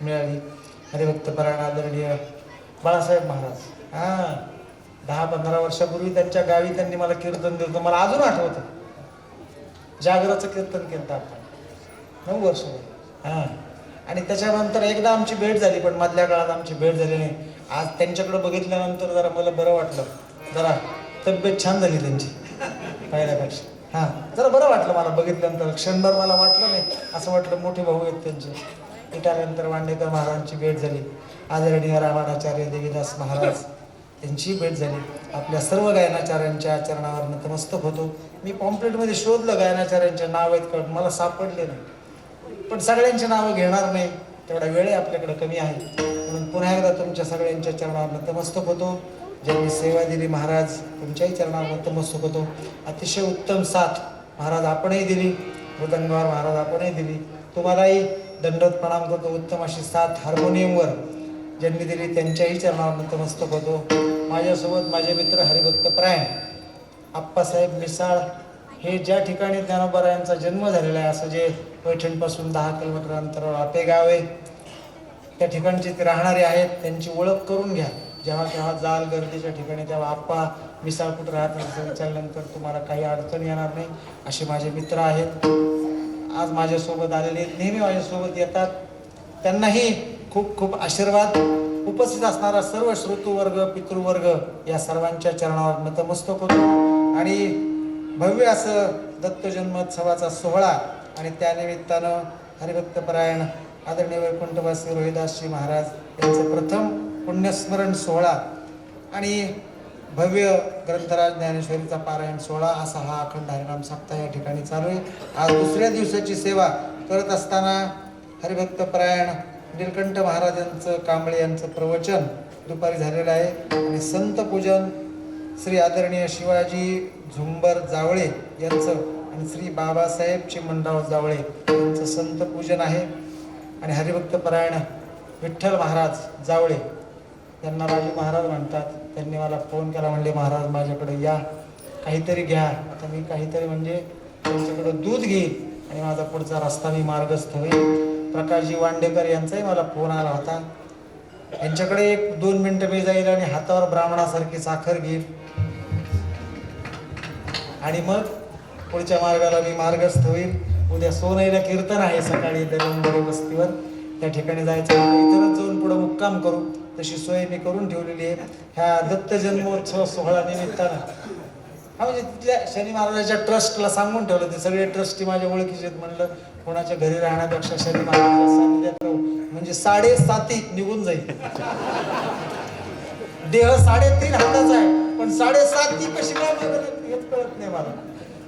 मिळाली. हरिभक्त परायण आदरणीय बाळासाहेब महाराज 10-15 वर्षापूर्वी त्यांच्या गावी त्यांनी मला कीर्तन दिलं होतं. मला अजून आठवतं, जागराचं कीर्तन केलं आपण 9 वर्ष. आणि त्याच्यानंतर एकदा आमची भेट झाली, पण मधल्या काळात आमची भेट झाली नाही. आज त्यांच्याकडे बघितल्यानंतर जरा मला बरं वाटलं, जरा तब्येत छान झाली त्यांची पहिल्यापेक्षा. जरा बरं वाटलं मला बघितल्यानंतर. क्षणभर मला वाटलं नाही, असं वाटलं मोठे भाऊ आहेत त्यांचे. इटाल्यानंतर वांडेकर महाराजांची भेट झाली. आदरणीय रामाचार्य देवीदास महाराज त्यांची भेट झाली. आपल्या सर्व गायनाचार्यांच्या चरणावर नतमस्तक होतो. मी पॉम्पलेटमध्ये शोधलं गायनाचार्यांचे नाव आहेत का, मला सापडले नाही. पण सगळ्यांची नावं घेणार नाही, तेवढा वेळ आपल्याकडे कमी आहे. म्हणून पुन्हा एकदा तुमच्या सगळ्यांच्या चरणावर नतमस्तक होतो. ज्यांनी सेवा दिली महाराज, तुमच्याही चरणावर नतमस्तक होतो. अतिशय उत्तम साथ महाराज आपणही दिली, मृदंगावर महाराज आपणही दिली. तुम्हालाही दंडवत प्रणाम करतो. उत्तम अशी साथ हार्मोनियमवर ज्यांनी दिली त्यांच्याही चरणावर नतमस्तक होतो. माझ्यासोबत माझे मित्र हरिभक्त परायण आप्पासाहेब मिसाळ हे ज्या ठिकाणी ज्ञानोबारायांचा जन्म झालेला आहे, असं जे पैठणपासून 10 किलोमीटर अंतरावर आपे गाव आहे, त्या ठिकाणचे ते राहणारे आहेत. त्यांची ओळख करून घ्या. जेव्हा केव्हा जाल गर्दीच्या ठिकाणी तेव्हा आप्पा मिसाळ कुठं राहतात विचारल्यानंतर तुम्हाला काही अडचण येणार नाही. असे माझे मित्र आहेत, आज माझ्यासोबत आलेले, नेहमी माझ्यासोबत येतात. त्यांनाही खूप खूप आशीर्वाद. उपस्थित असणारा सर्व श्रोतृवर्ग, पितृवर्ग या सर्वांच्या चरणावर नतमस्तक होतो. आणि भव्य असं दत्त जन्मोत्सवाचा सोहळा आणि त्यानिमित्तानं हरिभक्त परायण आदरणीय वैकुंठवासी रोहिदासजी महाराज यांचं प्रथम पुण्यस्मरण सोहळा आणि भव्य ग्रंथराज ज्ञानेश्वरीचा पारायण सोहळा असा हा अखंड हरिनाम सप्ताह या ठिकाणी चालू आहे. आज दुसऱ्या दिवसाची सेवा करत असताना हरिभक्त परायण नीलकंठ महाराजांचं कांबळे यांचं प्रवचन दुपारी झालेलं आहे. आणि संत पूजन श्री आदरणीय शिवाजी झुंबर जावळे यांचं आणि श्री बाबासाहेब चिमणराव जावळे यांचं संत पूजन आहे. आणि हरिभक्त परायण विठ्ठल महाराज जावळे यांना राजू महाराज म्हणतात. त्यांनी मला फोन केला, म्हणले महाराज माझ्याकडे या, काहीतरी घ्या. आता मी काहीतरी म्हणजे त्यांच्याकडं दूध घेईन आणि माझा पुढचा रस्ता मी मार्गस्थ होईल. प्रकाशजी वांडेकर यांचाही मला फोन आला होता. यांच्याकडे 1-2 मिनिटं मी जाईल आणि हातावर ब्राह्मणासारखी साखर घेईल आणि मग पुढच्या मार्गाला मी मार्गस्थ होईल. उद्या सोनईला कीर्तन आहे सकाळी दरंबरी वस्तीवर. त्या ठिकाणी जायचं इतरच जाऊन पुढे मुक्काम करू, तशी सोय मी करून ठेवलेली आहे. ह्या दत्त जन्मोत्सव सोहळा निमित्तानं हा म्हणजे तिथल्या शनी महाराजाच्या ट्रस्टला सांगून ठेवलं. ते सगळे ट्रस्टी माझ्या ओळखीचे आहेत. म्हणलं कोणाच्या घरी राहण्यापेक्षा शनी महाराजाच्या सानिध्यात राहू म्हणजे 7.5 निघून जाईल. देह 3.5 हाताचा आहे पण 7.5 कशी काय हेच कळत नाही मला.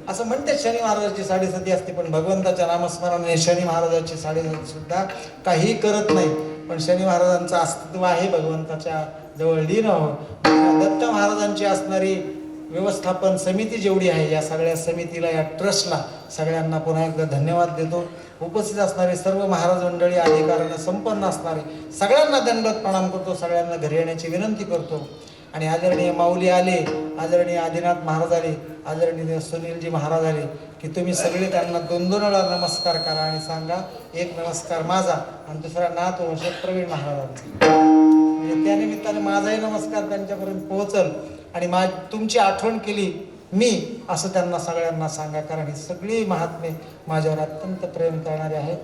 असं म्हणते शनी महाराजाची 7.5 असते पण भगवंताच्या नामस्मरणाने शनी महाराजाची 7.5 सुद्धा काही करत नाही. पण शनी महाराजांचं अस्तित्व आहे भगवंताच्या जवळ लीन व्हावं. दत्त महाराजांची असणारी व्यवस्थापन समिती जेवढी आहे या सगळ्या समितीला, या ट्रस्टला सगळ्यांना पुन्हा एकदा धन्यवाद देतो. उपस्थित असणारे सर्व महाराज मंडळी, अधिकाऱ्यांना संपन्न असणारे सगळ्यांना दंडवत प्रणाम करतो. सगळ्यांना घरी येण्याची विनंती करतो. आणि आदरणीय माऊली आले, आदरणीय आदिनाथ महाराज आले, आदरणीय सुनीलजी महाराज आले की तुम्ही सगळे त्यांना 2-2 वेळा नमस्कार करा आणि सांगा एक नमस्कार माझा आणि दुसरा नाथ वंश प्रवीण महाराजांचा. म्हणजे त्या निमित्ताने माझाही नमस्कार त्यांच्यापर्यंत पोहोचल आणि तुमची आठवण केली मी असं त्यांना सगळ्यांना सांगा. कारण ही सगळी महात्मे माझ्यावर अत्यंत प्रेम करणारे आहेत.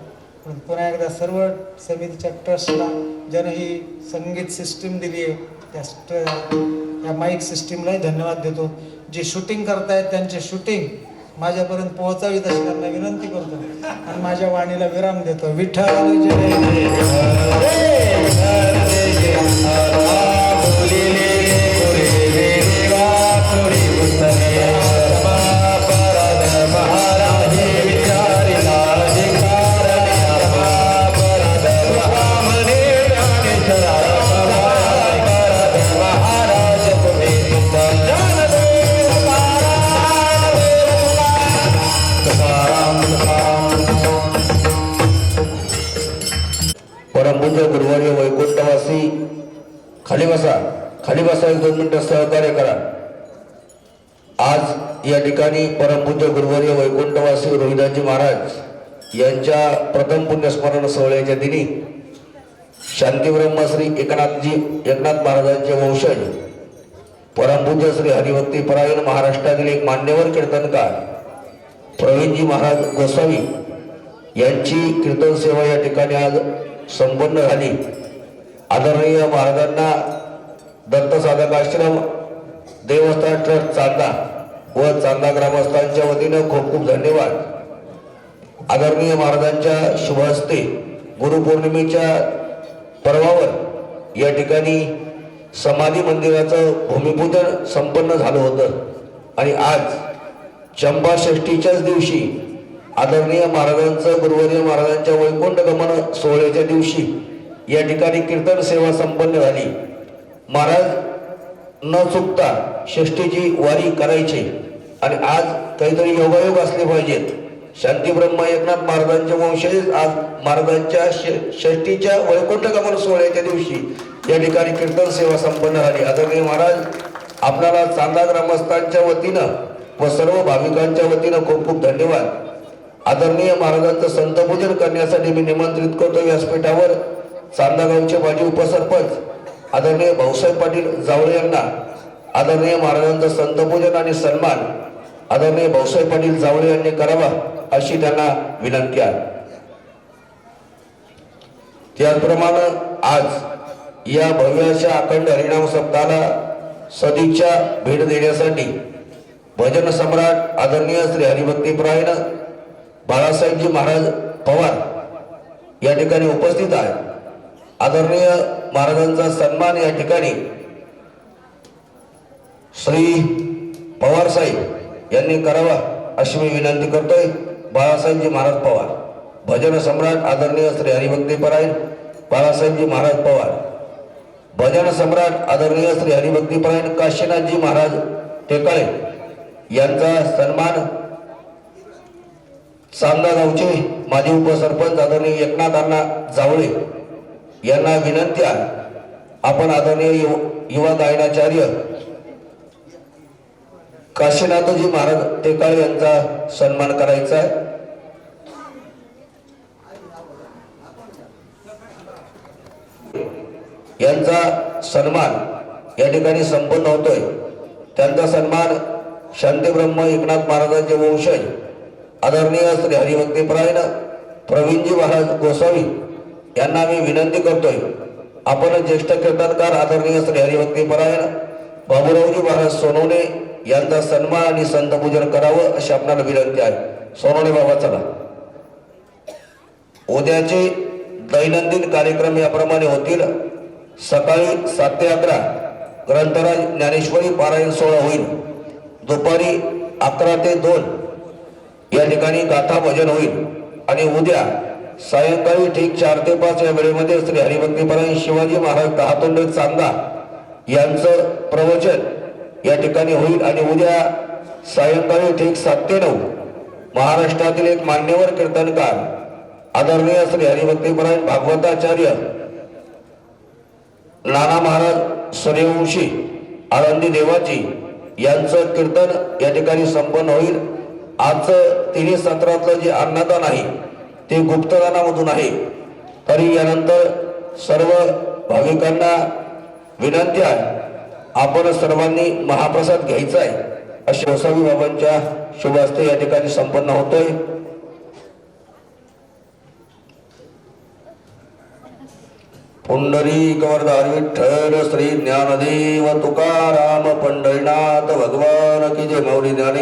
पण पुन्हा एकदा सर्व समितीच्या ट्रस्टला ज्यानं ही संगीत सिस्टीम दिली आहे त्या माईक सिस्टीमलाही धन्यवाद देतो. जे शूटिंग करतायत त्यांचे शूटिंग माझ्यापर्यंत पोहोचावी तशी त्यांना विनंती करतो आणि माझ्या वाणीला विराम देतो. विठ्ठल जय परमपूज्य गुरुवर्य वैकुंठवासी खाली बसा 1-2 मिनिटं सहकार्य करा. आज या ठिकाणी परमपूज्य गुरुवर्य वैकुंठवासी रोहिदासजी महाराज यांच्या प्रथम पुण्यस्मरण सोहळ्याच्या दिनी शांतीब्रह्म श्री एकनाथ महाराजांचे वंशज परमपूज्य श्री हरिभक्ती परायण महाराष्ट्रातील एक मान्यवर कीर्तनकार प्रवीणजी महाराज गोसावी यांची कीर्तन सेवा या ठिकाणी आज संपन्न झाली. आदरणीय महाराजांना दत्त साधक आश्रम देवस्थान ट्रस्ट चांदा व चांदा ग्रामस्थांच्या वतीनं खूप खूप धन्यवाद. आदरणीय महाराजांच्या शुभ हस्ते गुरुपौर्णिमेच्या पर्वावर या ठिकाणी समाधी मंदिराचं भूमिपूजन संपन्न झालं होतं आणि आज चंपा षष्ठीच्याच दिवशी आदरणीय महाराजांचं गुरुवर्य महाराजांच्या वैकुंठ गमन सोहळ्याच्या दिवशी या ठिकाणी कीर्तन सेवा संपन्न झाली. महाराज न चुकता षष्ठीची वारी करायची आणि आज काहीतरी योगायोग असले पाहिजेत. शांतीब्रह्म एकनाथ महाराजांचे वंशज आज महाराजांच्या षष्ठीच्या वैकुंठ गमन सोहळ्याच्या दिवशी या ठिकाणी कीर्तन सेवा संपन्न झाली. आदरणीय महाराज आपल्याला चांदा ग्रामस्थांच्या वतीनं व सर्व भाविकांच्या वतीनं खूप खूप धन्यवाद. आदरणीय महाराजांचं संतपूजन करण्यासाठी मी निमंत्रित करतो व्यासपीठावर चांदा गावचे माजी उपसरपंच आदरणीय भाऊसाहेब पाटील जावळे यांना. आदरणीय महाराजांचं संतपूजन आणि सन्मान आदरणीय भाऊसाहेब पाटील जावळे यांनी करावा अशी त्यांना विनंती आहे. त्याचप्रमाणे आज या भव्य अशा अखंड हरिनाम सप्ताहाला सदिच्छा भेट देण्यासाठी भजन सम्राट आदरणीय श्री हरिभक्तीपरायण बाळासाहेबजी महाराज पवार या ठिकाणी उपस्थित आहे. आदरणीय महाराजांचा सन्मान या ठिकाणी श्री पवार साहेब यांनी करावा अशी मी विनंती करतोय. बाळासाहेबजी महाराज पवार भजन सम्राट आदरणीय श्री हरिभक्तीपरायण बाळासाहेबजी महाराज पवार. भजन सम्राट आदरणीय श्री हरिभक्तीपरायण काशीनाथजी महाराज टेकाळे यांचा सन्मान चांदा गावचे माजी उपसरपंच आदरणीय एकनाथ अण्णा जावळे यांना विनंती आहे. आपण आदरणीय युवा गायनाचार्य काशीनाथजी महाराज टेकाळे यांचा सन्मान करायचा आहे. यांचा सन्मान या ठिकाणी संपन्न होतोय. त्यांचा सन्मान शांतीब्रह्म एकनाथ महाराजांचे वंशज आदरणीय श्री हरिभक्तीपरायण प्रवीणजी महाराज गोसावी यांना मी विनंती करतोय, आपण ज्येष्ठ कीर्तनकार आदरणीय श्री हरिभक्तीपरायण बाबूरावजी महाराज सोनवणे यांचा सन्मान आणि संतपूजन करावं अशी आपल्याला विनंती आहे. सोनवणे बाबा चला. उद्याचे दैनंदिन कार्यक्रम याप्रमाणे होतील. सकाळी 7 ते 11 ग्रंथराज ज्ञानेश्वरी पारायण सोहळा होईल. दुपारी 11 ते 2 या ठिकाणी गाथा भजन होईल आणि उद्या सायंकाळी ठीक 4 ते 5 या वेळेमध्ये श्री हरिभक्तीपरायण शिवाजी महाराज दहातोंड चांदा यांचं प्रवचन या ठिकाणी होईल आणि उद्या सायंकाळी ठीक 7 ते 9 महाराष्ट्रातील एक मान्यवर कीर्तनकार आदरणीय श्री हरिभक्तीपरायण भागवताचार्य नाना महाराज सूर्यवंशी आळंदी देवाची यांचं कीर्तन या ठिकाणी संपन्न होईल. आजचं तिन्ही सत्रातलं जे अन्नदान आहे ते गुप्तदानामधून आहे. तरी यानंतर सर्व भाविकांना विनंती आहे, आपण सर्वांनी महाप्रसाद घ्यायचा आहे. अशा गोसावी बाबांच्या शुभ हस्ते या ठिकाणी संपन्न होतोय. पुंडरीक वरदार विठ्ठल श्री ज्ञानदेव तुकाराम पंढरीनाथ भगवान की जय. मौली ज्ञाने